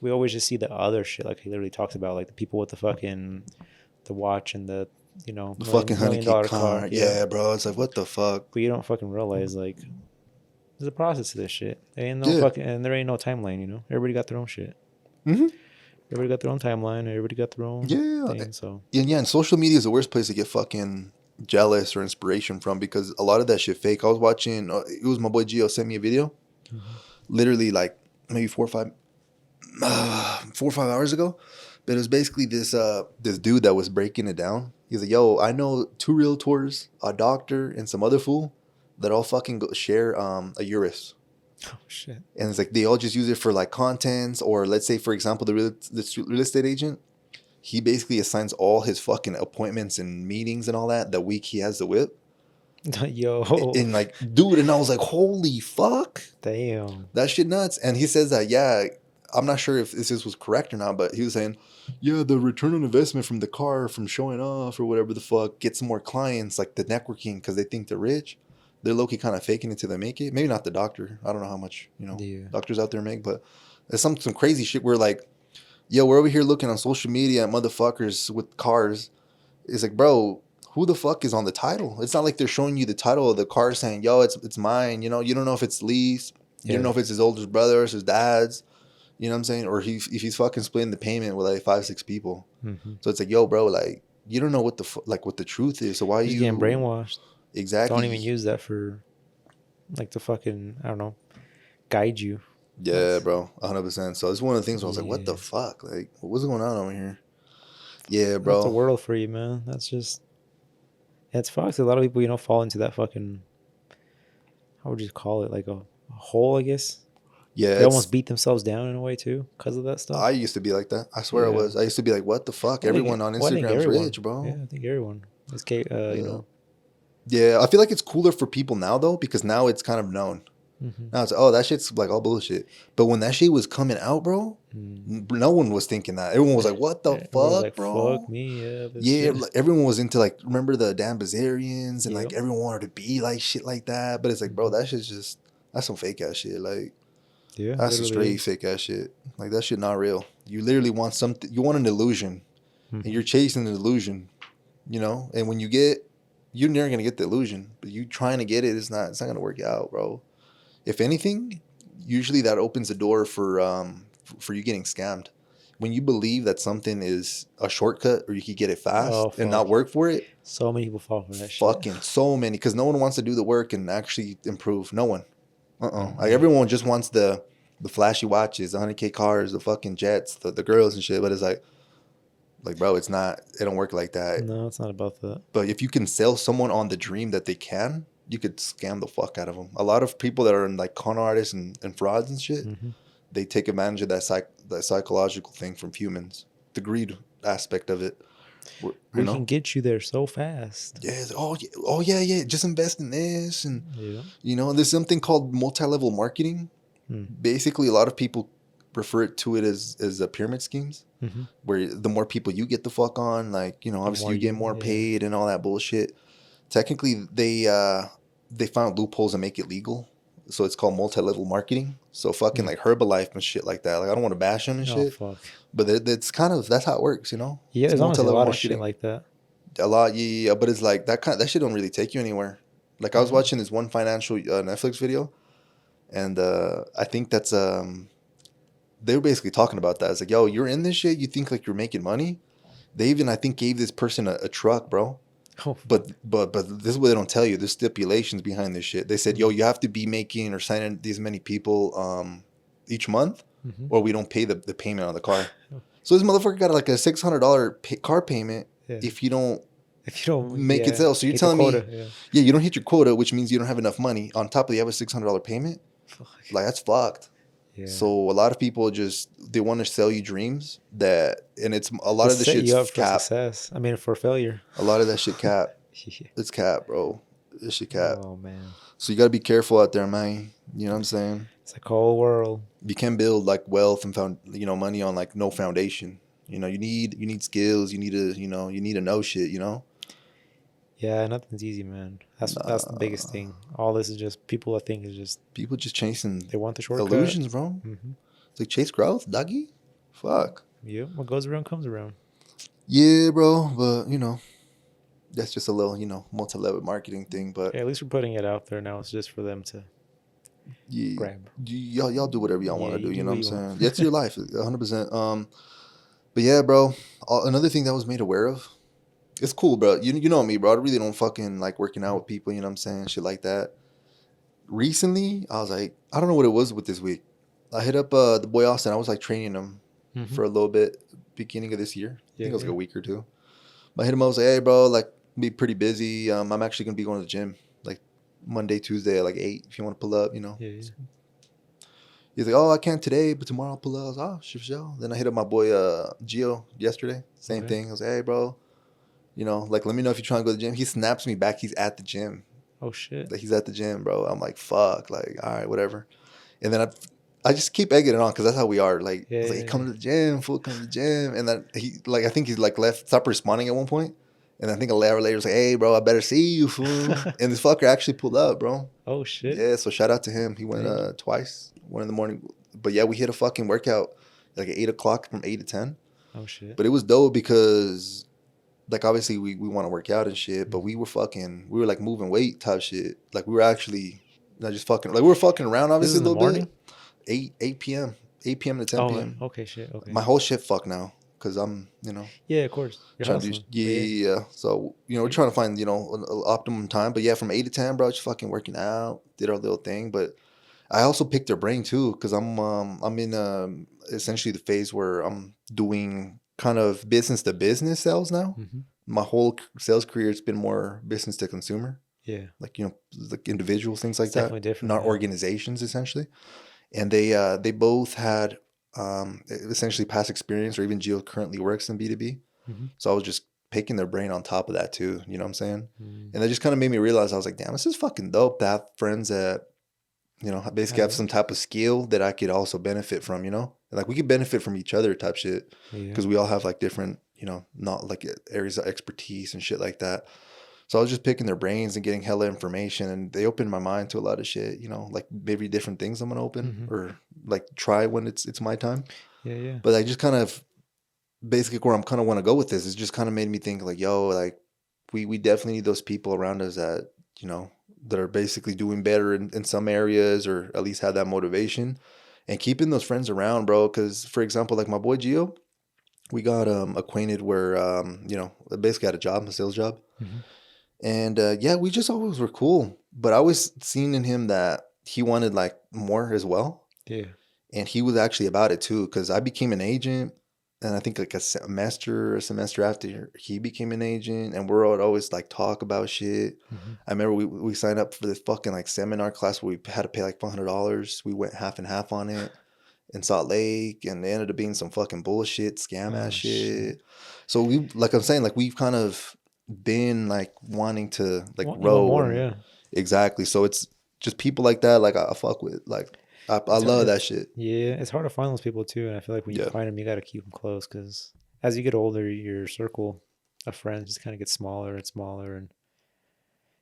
we always just see the other shit. Like he literally talks about, like the people with the watch and the the fucking $100K car. Yeah, bro. It's like, what the fuck? But you don't fucking realize like there's a process to this shit. There ain't no fucking, and there ain't no timeline. Everybody got their own shit. Everybody got their own timeline. Everybody got their own thing. So and social media is the worst place to get fucking jealous or inspiration from because a lot of that shit fake. I was watching. It was my boy Gio sent me a video, literally like maybe 4 or 5 hours ago. But it was basically this dude that was breaking it down. He's like, "Yo, I know 2 realtors, a doctor, and some other fool that all fucking share a Urus." Oh shit! And it's like they all just use it for like contents, or let's say, for example, the real estate agent, he basically assigns all his fucking appointments and meetings and all that the week he has the whip. Yo, and like, dude, and I was like, holy fuck, damn, that shit nuts. And he says that, yeah, I'm not sure if this was correct or not, but he was saying, yeah, the return on investment from the car, from showing off or whatever the fuck, gets more clients, like the networking, because they think they're rich. They're low-key kind of faking it till they make it. Maybe not the doctor. I don't know how much, doctors out there make, but there's some crazy shit where like, yo, we're over here looking on social media at motherfuckers with cars. It's like, bro, who the fuck is on the title? It's not like they're showing you the title of the car saying, yo, it's mine. You don't know if it's lease. You don't know if it's his oldest brother or his dad's. You know what I'm saying? Or if he's fucking splitting the payment with like 5-6 people. So it's like, yo, bro, like, you don't know what what the truth is. So why are you getting brainwashed? Exactly. Don't even use that for like the fucking, I don't know, guide you. Yeah, bro, 100%. So it's one of the things where I was like, what the fuck? Like, what's going on over here? Yeah, bro. That's a world for you, man. That's just, it's fucked. A lot of people, fall into that fucking, how would you call it? Like a hole, I guess. Yeah, they almost beat themselves down in a way too because of that stuff. I used to be like that. I swear I was. I used to be like, what the fuck? Everyone on Instagram's rich, bro. Yeah, I think everyone. It's Yeah, I feel like it's cooler for people now though because now it's kind of known. Now it's that shit's like all bullshit. But when that shit was coming out, bro, no one was thinking that. Everyone was like, "What the fuck, like, bro?" Fuck me, yeah. Like, everyone was into like, remember the Dan Bazarians and like everyone wanted to be like shit like that. But it's like, bro, that shit's just that's some fake ass shit. Like, that's some straight fake ass shit. Like that shit not real. You literally want something. You want an illusion, and you're chasing an illusion. And when you're never gonna get the illusion. But you trying to get it, it's not gonna work out, bro. If anything, usually that opens the door for you getting scammed. When you believe that something is a shortcut or you can get it fast and not work for it. So many people fall for that shit. Fucking so many. Because no one wants to do the work and actually improve. No one. Like everyone just wants the flashy watches, the 100K cars, the fucking jets, the girls and shit. But it's like, bro, it don't work like that. No, it's not about that. But if you can sell someone on the dream that they can, you could scam the fuck out of them. A lot of people that are in like con artists and frauds and shit, they take advantage of that psychological thing from humans, the greed aspect of it. We can get you there so fast. Yeah. Oh yeah. Just invest in this, and there's something called multi-level marketing. Basically, a lot of people refer to it as pyramid schemes, where the more people you get the fuck on, like obviously you get more paid and all that bullshit. Technically, they found loopholes and make it legal, so it's called multi-level marketing. So fucking like Herbalife and shit like that. Like I don't want to bash them and shit, fuck. But it's kind of that's how it works, Yeah, it's there's honestly a lot of shit like that. A lot, yeah. But it's like that shit don't really take you anywhere. Like I was watching this one financial Netflix video, and I think that's they were basically talking about that. It's like, yo, you're in this shit. You think like you're making money. They even I think gave this person a truck, bro. Oh. But this is what they don't tell you. There's stipulations behind this shit. They said, yo, you have to be making or signing these many people each month, or we don't pay the payment on the car. So this motherfucker got like a $600 car payment if you don't make it sell. So you're telling me, you don't hit your quota, which means you don't have enough money. On top of you have a $600 payment. Like that's fucked. Yeah. So a lot of people they want to sell you dreams and it's a lot of the set shit's you up for cap. success. I mean, for failure. A lot of that shit cap. Yeah. It's cap, bro. This shit cap. Oh man, So you got to be careful out there, man. You know what I'm saying? it's a cold world. You can't build like wealth and money on like no foundation. You need skills. You need to know shit. Yeah, nothing's easy, man. That's the biggest thing. All this is just people. I think is just People just chasing they want the shortcut. illusions, bro. Mm-hmm. It's like chase growth, doggy. Fuck. Yeah, what goes around comes around. Yeah, bro. But that's just a little multi-level marketing thing. But Okay, at least we're putting it out there now. It's just for them to yeah, grab. y'all do whatever y'all want to do. You know what I'm saying? Want. That's your life, 100%. But yeah, bro. Another thing that I was made aware of. It's cool, bro. You know me, bro. I really don't fucking like working out with people. You know what I'm saying? Shit like that. Recently, I was like, I don't know what it was with this week. I hit up the boy Austin. I was like training him for a little bit, beginning of this year. I think it was like a week or two. I hit him. I was like, hey, bro, like, be pretty busy. I'm actually gonna be going to the gym like Monday, Tuesday at like 8. If you want to pull up, Yeah. He's like, oh, I can't today, but tomorrow I'll pull up. I was like, oh, sure. Then I hit up my boy Gio yesterday. Same thing. I was like, hey, bro. Like, let me know if you're trying to go to the gym. He snaps me back. He's at the gym. Oh, shit. Like, he's at the gym, bro. I'm like, fuck. Like, all right, whatever. And then I just keep egging it on because that's how we are. Like, I was like, hey, come to the gym, fool, come to the gym. And then I think he's like stopped responding at one point. And I think an hour later, was like, hey, bro, I better see you, fool. And this fucker actually pulled up, bro. Oh, shit. Yeah, so shout out to him. He went twice, 1 in the morning. But yeah, we hit a fucking workout like at 8 o'clock from 8 to 10. Oh, shit. But it was dope because... like, obviously, we want to work out and shit, but we were like moving weight type shit. Like, we were actually not just fucking, like, we were fucking around, obviously, a little bit. 8 p.m. 8 p.m. to 10 p.m. Okay, shit. Okay. My whole shit fucked now because I'm, Yeah, of course. Trying to do, yeah. So, we're trying to find, an optimum time. But yeah, from 8 to 10, bro, just fucking working out, did our little thing. But I also picked their brain, too, because I'm in essentially the phase where I'm doing kind of business to business sales now. Mm-hmm. My whole sales career has been more business to consumer. Yeah. Like, like individuals, things like it's that. Definitely different. Not organizations, essentially. And they both had essentially past experience, or even Gio currently works in B2B. Mm-hmm. So I was just picking their brain on top of that too. You know what I'm saying? Mm-hmm. And that just kind of made me realize, I was like, damn, this is fucking dope to have friends that, basically have some type of skill that I could also benefit from, Like, we could benefit from each other type shit. Because we all have like different, not like areas of expertise and shit like that. So I was just picking their brains and getting hella information, and they opened my mind to a lot of shit, like maybe different things I'm gonna open or like try when it's my time. Yeah. But I just kind of basically where I'm kind of want to go with this is just kind of made me think like, yo, like we definitely need those people around us that, that are basically doing better in some areas, or at least have that motivation, and keeping those friends around, bro. Because, for example, like my boy Gio, we got acquainted where, basically had a job, a sales job. Mm-hmm. And yeah, we just always were cool. But I was seeing in him that he wanted like more as well. Yeah. And he was actually about it too, because I became an agent. And I think like a semester after he became an agent, and we're always like talk about shit. Mm-hmm. I remember we signed up for this fucking like seminar class where we had to pay like $400. We went half and half on it in Salt Lake, and it ended up being some fucking bullshit, scam ass shit. So we, like I'm saying, like we've kind of been like wanting to like row more, yeah. Exactly. So it's just people like that, like I fuck with, like I love that shit. Yeah, it's hard to find those people too, and I feel like when you find them, you got to keep them close, because as you get older, your circle of friends just kind of gets smaller and smaller, and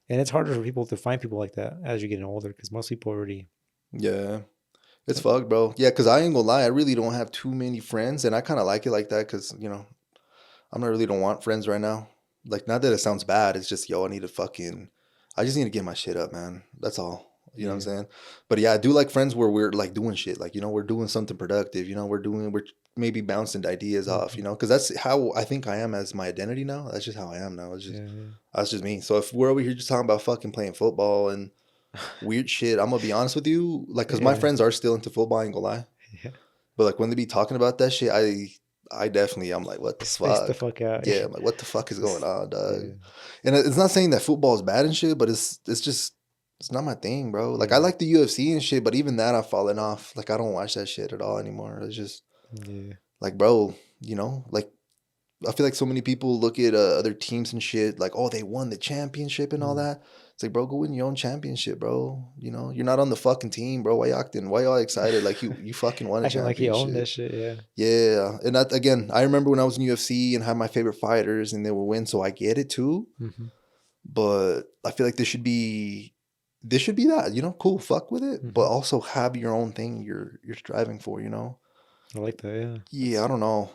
it's harder for people to find people like that as you're getting older, because most people already. Yeah, it's fucked, bro. Yeah, because I ain't gonna lie, I really don't have too many friends, and I kind of like it like that, because don't want friends right now. Like, not that it sounds bad, it's just, I just need to get my shit up, man. That's all. You know what I'm saying? But yeah, I do like friends where we're like doing shit. Like, we're doing something productive. We're maybe bouncing ideas off, because that's how I think I am as my identity now. That's just how I am now. It's just, that's just me. So if we're over here just talking about fucking playing football and weird shit, I'm going to be honest with you. Like, because my friends are still into football, I ain't gonna lie. Yeah. But like when they be talking about that shit, I definitely, I'm like, what the fuck? Space the fuck out. Yeah, I'm like, what the fuck is going on, dog? Yeah. And it's not saying that football is bad and shit, but it's just It's not my thing, bro. Like, Yeah. I like the UFC and shit, but even that I've fallen off. Like, I don't watch that shit at all anymore. It's just like, bro, you know, like, I feel like so many people look at other teams and shit like, oh, they won the championship and all that. It's like, bro, go win your own championship, bro. You know, you're not on the fucking team, bro. Why you acting? Why y'all excited? Like, you fucking won a Acting like he owned that championship. shit, yeah. Yeah. And that, again, I remember when I was in UFC and had my favorite fighters and they would win. So I get it too. Mm-hmm. But I feel like this should be that, you know, cool, fuck with it. Mm-hmm. But also have your own thing you're striving for, you know? I like that, yeah. Yeah, I don't know.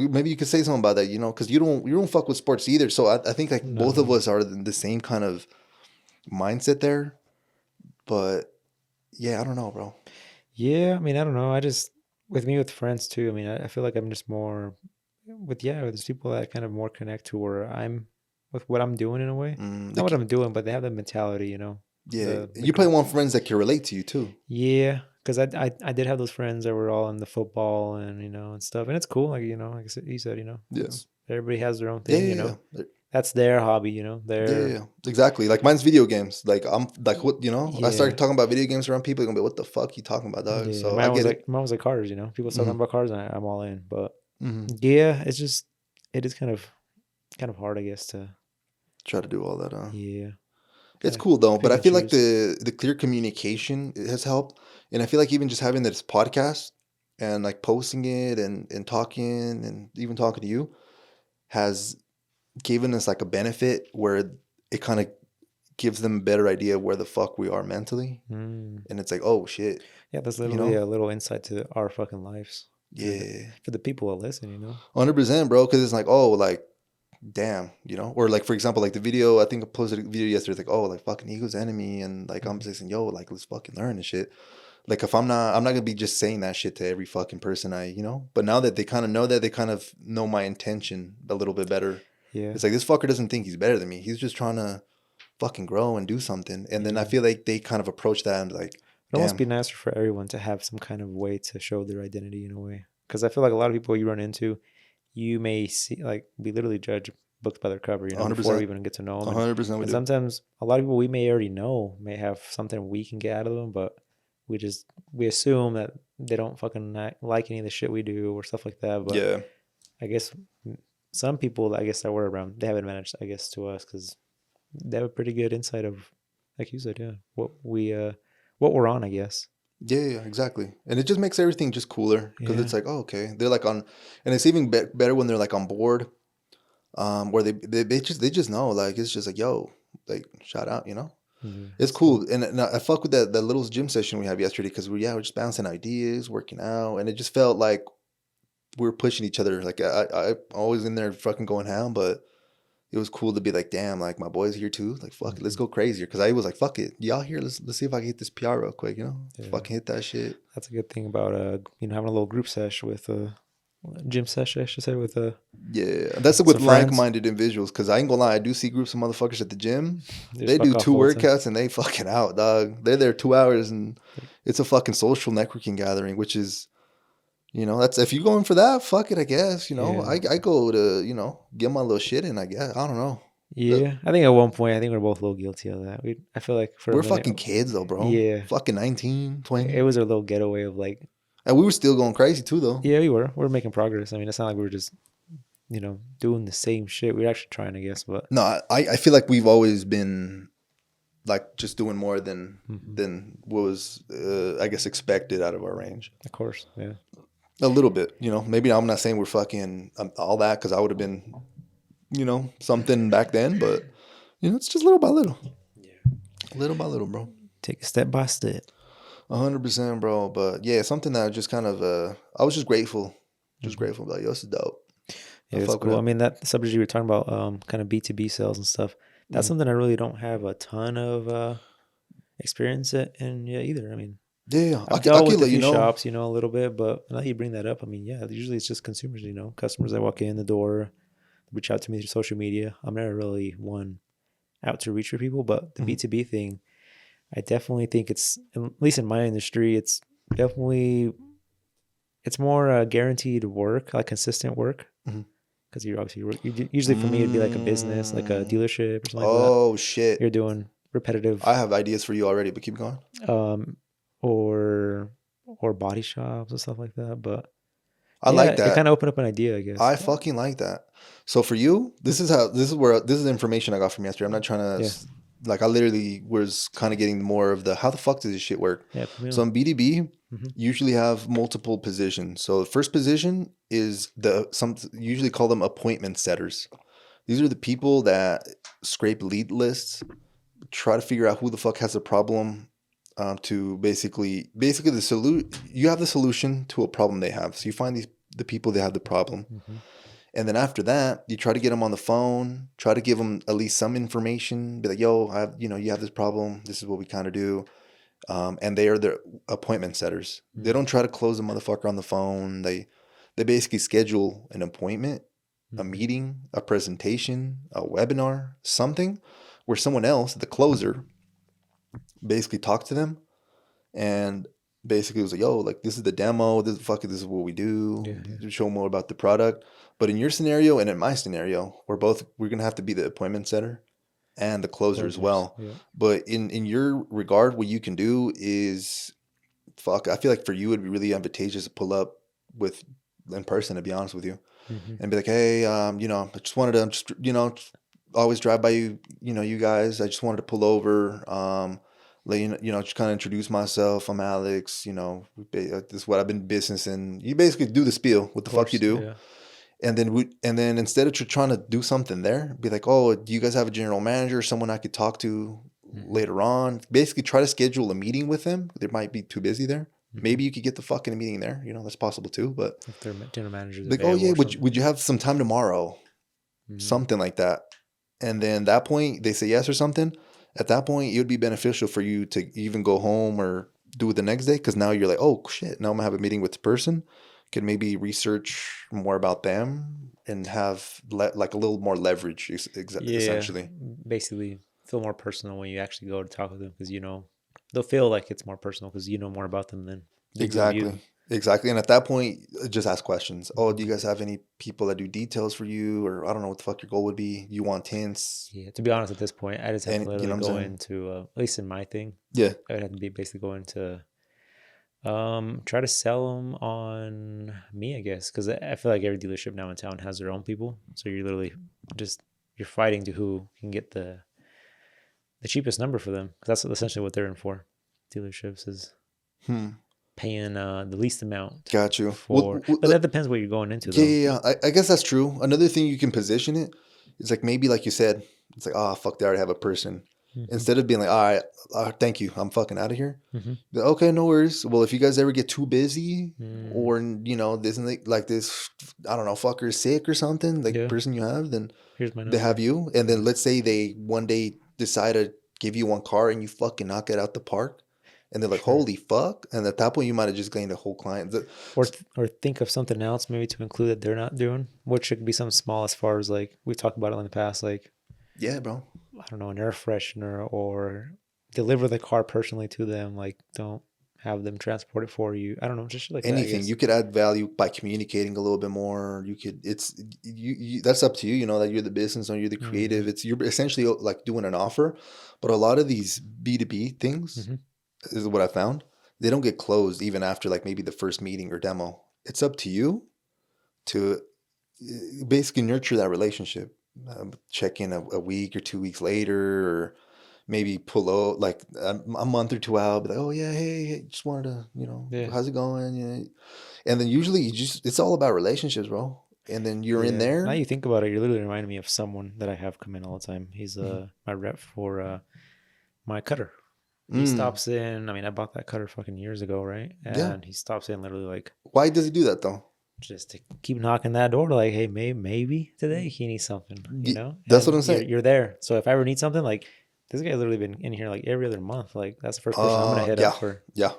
Maybe you could say something about that, you know, because you don't fuck with sports either. So I think like both of us are in the same kind of mindset there. But yeah, I don't know, bro. Yeah, I mean, I don't know. With friends too. I mean, I feel like I'm just more with there's people that kind of more connect to where I'm with what I'm doing in a way. Not what I'm doing, but they have the mentality, you know. Yeah, you probably want friends that can relate to you too. Yeah, because I did have those friends that were all in the football and and stuff, and it's cool. Like like you said, everybody has their own thing. Yeah. That's their hobby. Their Exactly. Like mine's video games. Like I'm like what I started Yeah. talking about video games around people. They're gonna be, what the fuck you talking about, dog? Yeah, So I get it. mine was like cars. People talking about cars, and I'm all in. But Mhm. yeah, it is kind of hard, I guess, to Try to do all that. yeah. It's cool though, pick but I and feel like choose. the clear communication has helped, and I feel like even just having this podcast and like posting it and talking and even talking to you has given us like a benefit where it kind of gives them a better idea of where the fuck we are mentally, Mm. and it's like, oh shit, Yeah, that's you literally know, a little insight to our fucking lives. yeah, For the people that listen. 100%, bro, because it's like, oh, like damn, you know, or like for example, like the video, I think I posted a video yesterday, it's like, oh, like fucking ego's enemy, and like I'm just saying, yo, like let's fucking learn and shit. Like if I'm not gonna be just saying that shit to every fucking person but now that they kind of know that, they kind of know my intention a little bit better. Yeah. It's like this fucker doesn't think he's better than me. He's just trying to fucking grow and do something. And then I feel like they kind of approach that and like, it'd almost be nicer for everyone to have some kind of way to show their identity in a way. Because I feel like a lot of people you run into, you may see, like, we literally judge books by their cover, 100%. before we even get to know them. 100% and sometimes a lot of people we may already know may have something we can get out of them, but we assume that they don't fucking like any of the shit we do or stuff like that. But yeah, I guess some people, I guess, that we're around, they have an advantage, I guess, to us because they have a pretty good insight of, like you said, what we're on, I guess. yeah, exactly. And it just makes everything just cooler because it's like, oh, okay, they're like on, and it's even better when they're like on board, where they just know, like it's just like, yo, like shout out, it's cool. And I fuck with that little gym session we had yesterday because we're just bouncing ideas, working out, and it just felt like we were pushing each other. Like I always in there fucking going ham, but it was cool to be like, damn, like my boy's here too. Like fuck it, let's go crazier. Because I was like, fuck it, y'all here. Let's see if I can hit this PR real quick. Fucking hit that shit. That's a good thing about having a little group sesh with gym sesh, I should say, with yeah, that's with like-minded individuals. Because I ain't gonna lie, I do see groups of motherfuckers at the gym. They do 2 workouts and they fucking out, dog. They're there 2 hours and it's a fucking social networking gathering, which is, that's, if you're going for that, fuck it, I guess. I go to get my little shit in, I guess. I don't know. Yeah, I think at one point, I think we're both a little guilty of that. I feel like we're fucking kids though, bro. Yeah, fucking 19, 20. It was a little getaway of like. And we were still going crazy too, though. Yeah, we were. We're making progress. I mean, it's not like we were just, doing the same shit. We were actually trying, I guess. But no, I feel like we've always been like just doing more than what was, I guess, expected out of our range. Of course, yeah. A little bit, maybe I'm not saying we're fucking all that because I would have been, something back then, but it's just little by little. Yeah. Little by little, bro. Take it step by step. 100%, bro. But yeah, something that just kind of, I was just grateful. Just grateful. Like, yo, this is dope. Yeah, it's cool. I mean, that subject you were talking about, kind of B2B sales and stuff, that's something I really don't have a ton of experience in either. I mean, yeah, I've dealt with a few shops, a little bit, but now you bring that up, I mean, yeah, usually it's just consumers, customers that walk in the door, reach out to me through social media. I'm never really one out to reach for people, but the B2B thing, I definitely think it's, at least in my industry, it's definitely, it's more guaranteed work, like consistent work. Because you're obviously, usually for me, it'd be like a business, like a dealership or something like that. Oh, shit. You're doing repetitive. I have ideas for you already, but keep going. Or body shops and stuff like that. But I yeah, like it that. kind of opened up an idea, I guess. I fucking like that. So for you, this is the information I got from yesterday. I'm not trying to, Yeah. like, I literally was kind of getting more of the, how the fuck does this shit work? Yeah. So in BDB, Mm-hmm. usually have multiple positions. So the first position is usually call them appointment setters. These are the people that scrape lead lists, try to figure out who the fuck has a problem, to basically you have the solution to a problem they have. So you find the people that have the problem. Mm-hmm. And then after that, you try to get them on the phone, try to give them at least some information, be like, yo, you have this problem. This is what we kind of do. And they are their appointment setters. Mm-hmm. They don't try to close the motherfucker on the phone. They basically schedule an appointment, a meeting, a presentation, a webinar, something where someone else, the closer, basically talked to them and basically was like, yo, like, this is the demo, this is what we do. Yeah. Show more about the product. But in your scenario and in my scenario, we're gonna have to be the appointment setter and the closer as well. Yeah. But in your regard, what you can do is, I feel like for you it'd be really advantageous to pull up in person, to be honest with you. And be like, hey, I just wanted to always drive by you, you guys. I just wanted to pull over, just kind of introduce myself. I'm Alex. This is what I've been business in. You basically do the spiel, what the fuck you do. Yeah. And then instead of trying to do something there, be like, oh, do you guys have a general manager, someone I could talk to later on? Basically try to schedule a meeting with them. They might be too busy there. Maybe you could get the fucking meeting there. That's possible too. But if their general managers, like, oh yeah, would you have some time tomorrow? Something like that. And then at that point, they say yes or something. At that point, it would be beneficial for you to even go home or do it the next day, because now you're like, oh shit, now I'm gonna have a meeting with the person. Can maybe research more about them and have like a little more leverage, essentially. Basically, feel more personal when you actually go to talk with them, because they'll feel like it's more personal because you know more about them than Exactly. And at that point, just ask questions. Oh, do you guys have any people that do details for you? Or I don't know what the fuck your goal would be. You want hints? Yeah, to be honest, at this point, I just have to literally go into, at least in my thing. Yeah. I would have to be basically going to try to sell them on me, I guess. Because I feel like every dealership now in town has their own people. So you're literally you're fighting to who can get the cheapest number for them. Because that's essentially what they're in for. Dealerships is paying the least amount. Got you. But that depends what you're going into, though. Yeah. I guess that's true. Another thing you can position it is like, maybe like you said, it's like, oh, fuck, they already have a person. Instead of being like, all right, thank you, I'm fucking out of here. Okay, no worries. Well, if you guys ever get too busy or, this like this, I don't know, fucker is sick or something, like the person you have, then here's my number. They have you. And then let's say they one day decide to give you one car and you fucking knock it out the park. And they're like, holy fuck. And at that point, you might have just gained a whole client. Or think of something else maybe to include that they're not doing, which could be something small, as far as like we talked about it in the past. Like, yeah, bro. I don't know, an air freshener, or deliver the car personally to them. Like, don't have them transport it for you. I don't know, just like anything. You could add value by communicating a little bit more. You could, that's up to you, that you're the business owner, you're the creative. You're essentially like doing an offer. But a lot of these B2B things, is what I found, they don't get closed even after like maybe the first meeting or demo. It's up to you to basically nurture that relationship. Check in a week or 2 weeks later, or maybe pull out like a month or two out, be like, oh yeah, hey, just wanted to, how's it going? Yeah. And then usually it's all about relationships, bro. And then you're in there. Now you think about it, you're literally reminding me of someone that I have come in all the time. He's my rep for my cutter. He stops in. I mean, I bought that cutter fucking years ago, right? And he stops in literally like. Why does he do that though? Just to keep knocking that door, like, hey, maybe today he needs something, That's what I'm saying. You're there. So if I ever need something, like, this guy's literally been in here like every other month. Like, that's the first person I'm gonna hit up for. Yeah,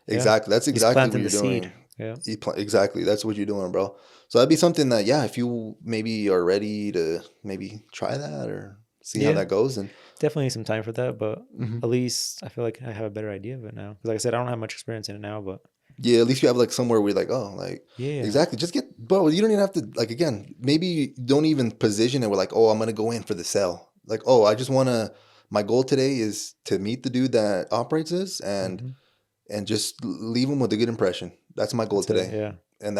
exactly. That's exactly what you're doing. Seed. Yeah, exactly. That's what you're doing, bro. So that'd be something that, if you maybe are ready to maybe try that or see how that goes, and definitely need some time for that. But at least I feel like I have a better idea of it now. Because like I said, I don't have much experience in it now, but. Yeah, at least you have like somewhere where you're like, oh, like, exactly. Just bro, you don't even have to, like, again, maybe you don't even position it with like, oh, I'm going to go in for the sell. Like, oh, I just want to my goal today is to meet the dude that operates this Mm-hmm. and just leave him with a good impression. That's my goal That's it. today. Yeah. And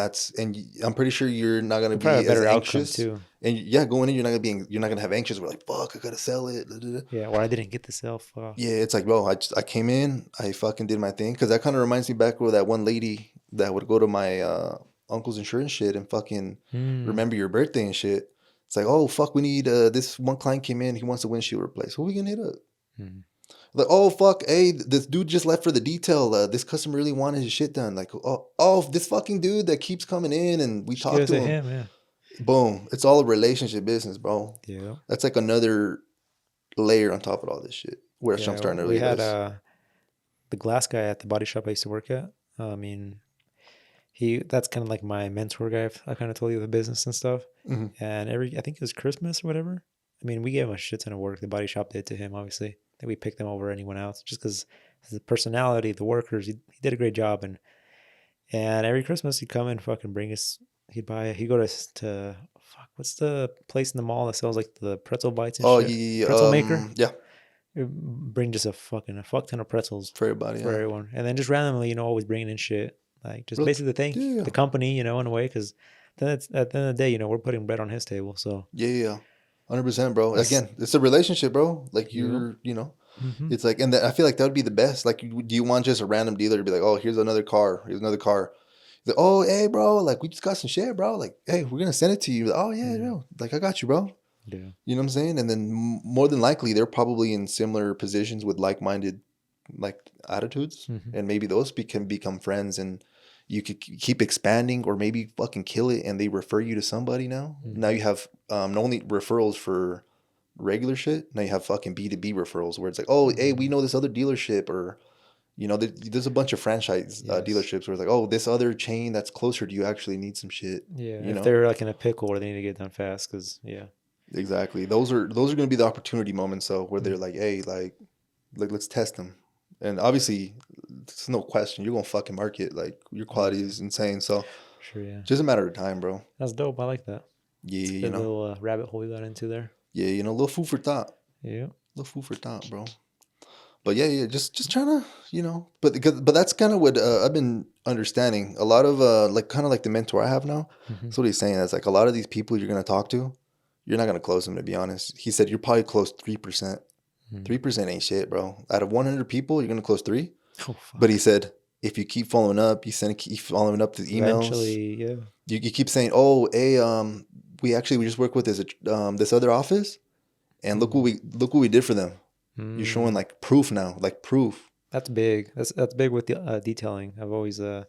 I'm pretty sure you're not gonna And probably a be as better outcome anxious. too. And yeah, going in, you're not gonna have anxious. We're like, fuck, I gotta sell it. Da, da, da. Yeah. Or I didn't get the self. Yeah, it's like, bro, I came in, I fucking did my thing, because that kind of reminds me back with that one lady that would go to my uncle's insurance shit and fucking remember your birthday and shit. It's like, oh fuck, we need this one client came in, he wants a windshield replaced. Who are we gonna hit up? Mm. Like, oh fuck, hey, this dude just left for the detail. This customer really wanted his shit done. Like, oh, this fucking dude that keeps coming in and we Just give talk it to to him. him. Yeah. Boom, it's all a relationship business, bro. Yeah. That's like another layer on top of all this shit. Where I'm Yeah. starting to We had realize. the glass guy at the body shop I used to work at. I mean, that's kind of like my mentor guy. I kind of told you the business and stuff. Mm-hmm. And I think it was Christmas or whatever. I mean, we gave him a shit ton of work. The body shop did to him, obviously. That we picked him over anyone else just because the personality, the workers, he did a great job. And every Christmas he'd come and fucking bring us. He'd go to fuck. What's the place in the mall that sells like the pretzel bites and Oh shit? yeah, Pretzel maker. yeah, Bring just a fuck ton of pretzels for everybody, for yeah. everyone, and then just randomly, always bringing in shit, like just Really? basically thank Yeah, the company, in a way, because then at the end of the day, we're putting bread on his table. So yeah, 100%, bro. that's Again, it's a relationship, bro. Like yep. Mm-hmm. it's like, and I feel like that would be the best. Like, do you want just a random dealer to be like, oh, here's another car, here's another car. He's like, oh, hey, bro, like we just got some shit, bro. Like, hey, we're gonna send it to you. Like, oh yeah, bro. Like, I got you, bro. Yeah. You know what I'm saying? And then more than likely, they're probably in similar positions with like-minded, like attitudes, Mm-hmm. and maybe those can become friends, and you could keep expanding, or maybe fucking kill it, and they refer you to somebody now. Mm-hmm. Now you have not only referrals for regular shit, now you have fucking B2B referrals where it's like, oh, hey, we know this other dealership, or there's a bunch of franchise Yes. dealerships where it's like, oh, this other chain that's closer to you actually needs some shit. Yeah. If they're like in a pickle or they need to get done fast, because yeah. Exactly. Those are going to be the opportunity moments, though, where they're like, "Hey, like let's test them." And obviously, it's no question you're going to fucking market. Like your quality is insane. So Sure. Yeah. just a matter of time, bro. That's dope. I like that. Yeah, It's a good little rabbit hole you got into there. Yeah, little food for thought. Yeah. Little food for thought, bro. But yeah, just trying to, but that's kind of what I've been understanding. A lot of like kind of like the mentor I have now. Mm-hmm. That's what he's saying. That's like a lot of these people you're going to talk to, you're not going to close them, to be honest. He said you're probably close 3%. 3% ain't shit, bro. Out of 100 people, you're going to close 3. Oh, fuck. But he said, if you keep following up, keep following up to the emails. Eventually, yeah. You keep saying, oh, hey, we just work with this other office, and look what we did for them. You're showing like proof now, like proof. That's big. That's big with the detailing. I've always I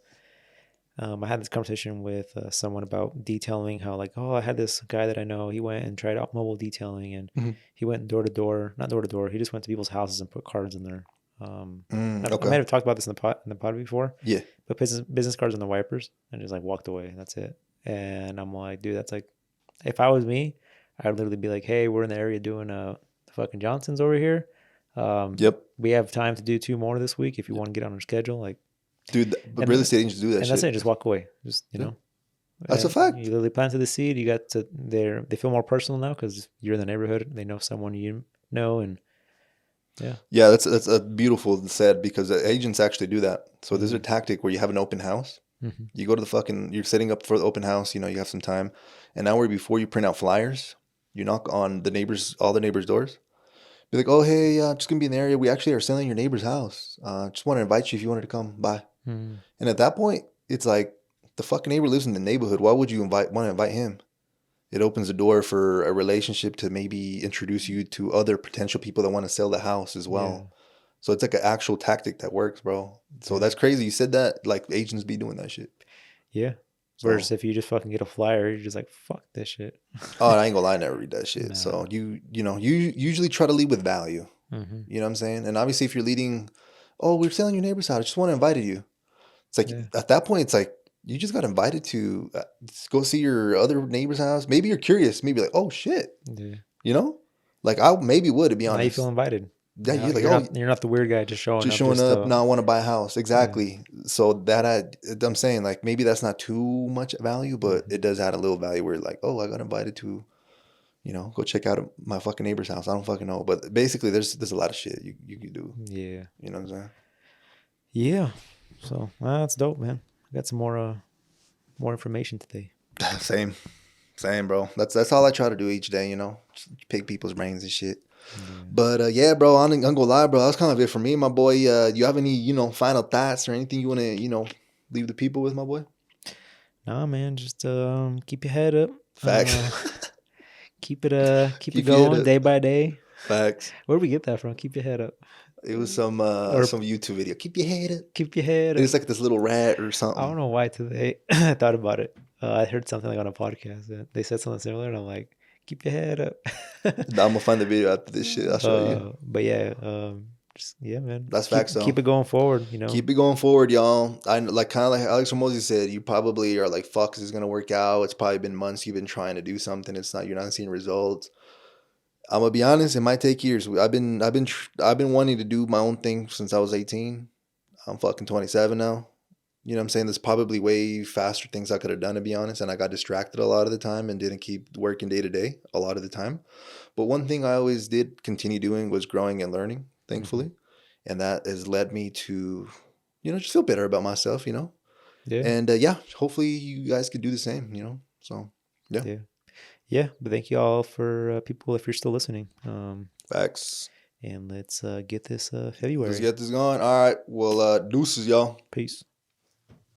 had this conversation with someone about detailing. How like, oh, I had this guy that I know. He went and tried out mobile detailing, and he went door to door, not door to door. He just went to people's houses and put cards in there. I might have talked about this in the pod before. Yeah. Put business cards on the wipers and just like walked away. That's it. And I'm like, dude, that's like, if I was me, I'd literally be like, hey, we're in the area doing the fucking Johnsons over here. Yep. We have time to do 2 more this week if you want to get on our schedule. Like, dude, but real estate agents do that and shit. that's it. Just walk away. Just That's a fact. You literally planted the seed. You got to there. They feel more personal now because you're in the neighborhood. They know someone you know, and yeah. That's a beautiful said, because agents actually do that. So there's a tactic where you have an open house. Mm-hmm. You go to you're setting up for the open house. You have some time, and now before you print out flyers, you knock on all the neighbors' doors. Be like, oh, hey, just gonna be in the area. We actually are selling your neighbor's house. Just want to invite you if you wanted to come by. Mm-hmm. And at that point, it's like the fucking neighbor lives in the neighborhood. Why would you want to invite him? It opens the door for a relationship to maybe introduce you to other potential people that want to sell the house as well. Yeah. So it's like an actual tactic that works, bro. So that's crazy. You said that, like agents be doing that shit. Yeah. Versus if you just fucking get a flyer, you're just like, fuck this shit. Oh, I ain't gonna lie, I never read that shit. No. So you usually try to lead with value. Mm-hmm. You know what I'm saying? And obviously if you're leading, oh, we're selling your neighbor's house, I just want to invite you. It's like at that point, it's like you just got invited to go see your other neighbor's house. Maybe you're curious. Maybe like, oh shit. Yeah. Like I maybe would, to be honest. Now you feel invited. Yeah, you're like, you're not the weird guy just showing up. Now I want to buy a house. Exactly. Yeah. So that I'm saying, like, maybe that's not too much value, but it does add a little value where like, oh, I got invited to, You know, go check out my fucking neighbor's house. I don't fucking know, but basically, there's a lot of shit you can do. Yeah. You know what I'm saying? Yeah. So that's dope, man. I got some more information today. Same, bro. That's all I try to do each day. You know, just pick people's brains and shit. Yeah. But yeah, bro, I'm gonna go lie, bro. That's kind of it for me, my boy. You have any final thoughts or anything you want to leave the people with, my boy? Nah, man. Just keep your head up. Facts. Keep it Your head going up. day by day. Facts. Where'd we get that from? Keep your head up. It was some YouTube video. Keep your head up. Keep your head up. It's like this little rat or something. I don't know why today I thought about it. I heard something like on a podcast and they said something similar, and I'm like, keep your head up. I'm gonna find the video after this shit. I'll show you. But yeah, just man. That's facts, though. Keep it going forward. Keep it going forward, y'all. I like kind of like Alex Ramosi said. You probably are like, "Fuck, is this gonna work out?" It's probably been months you've been trying to do something. You're not seeing results. I'm gonna be honest. It might take years. I've been wanting to do my own thing since I was 18. I'm fucking 27 now. You know what I'm saying? There's probably way faster things I could have done, to be honest. And I got distracted a lot of the time and didn't keep working day to day a lot of the time. But one thing I always did continue doing was growing and learning, thankfully. Mm-hmm. And that has led me to, just feel better about myself, Yeah. And hopefully you guys could do the same, So, yeah. Yeah. Yeah. But thank you all for people if you're still listening. Facts. And let's get this February. Let's get this going. All right. Well, deuces, y'all. Peace.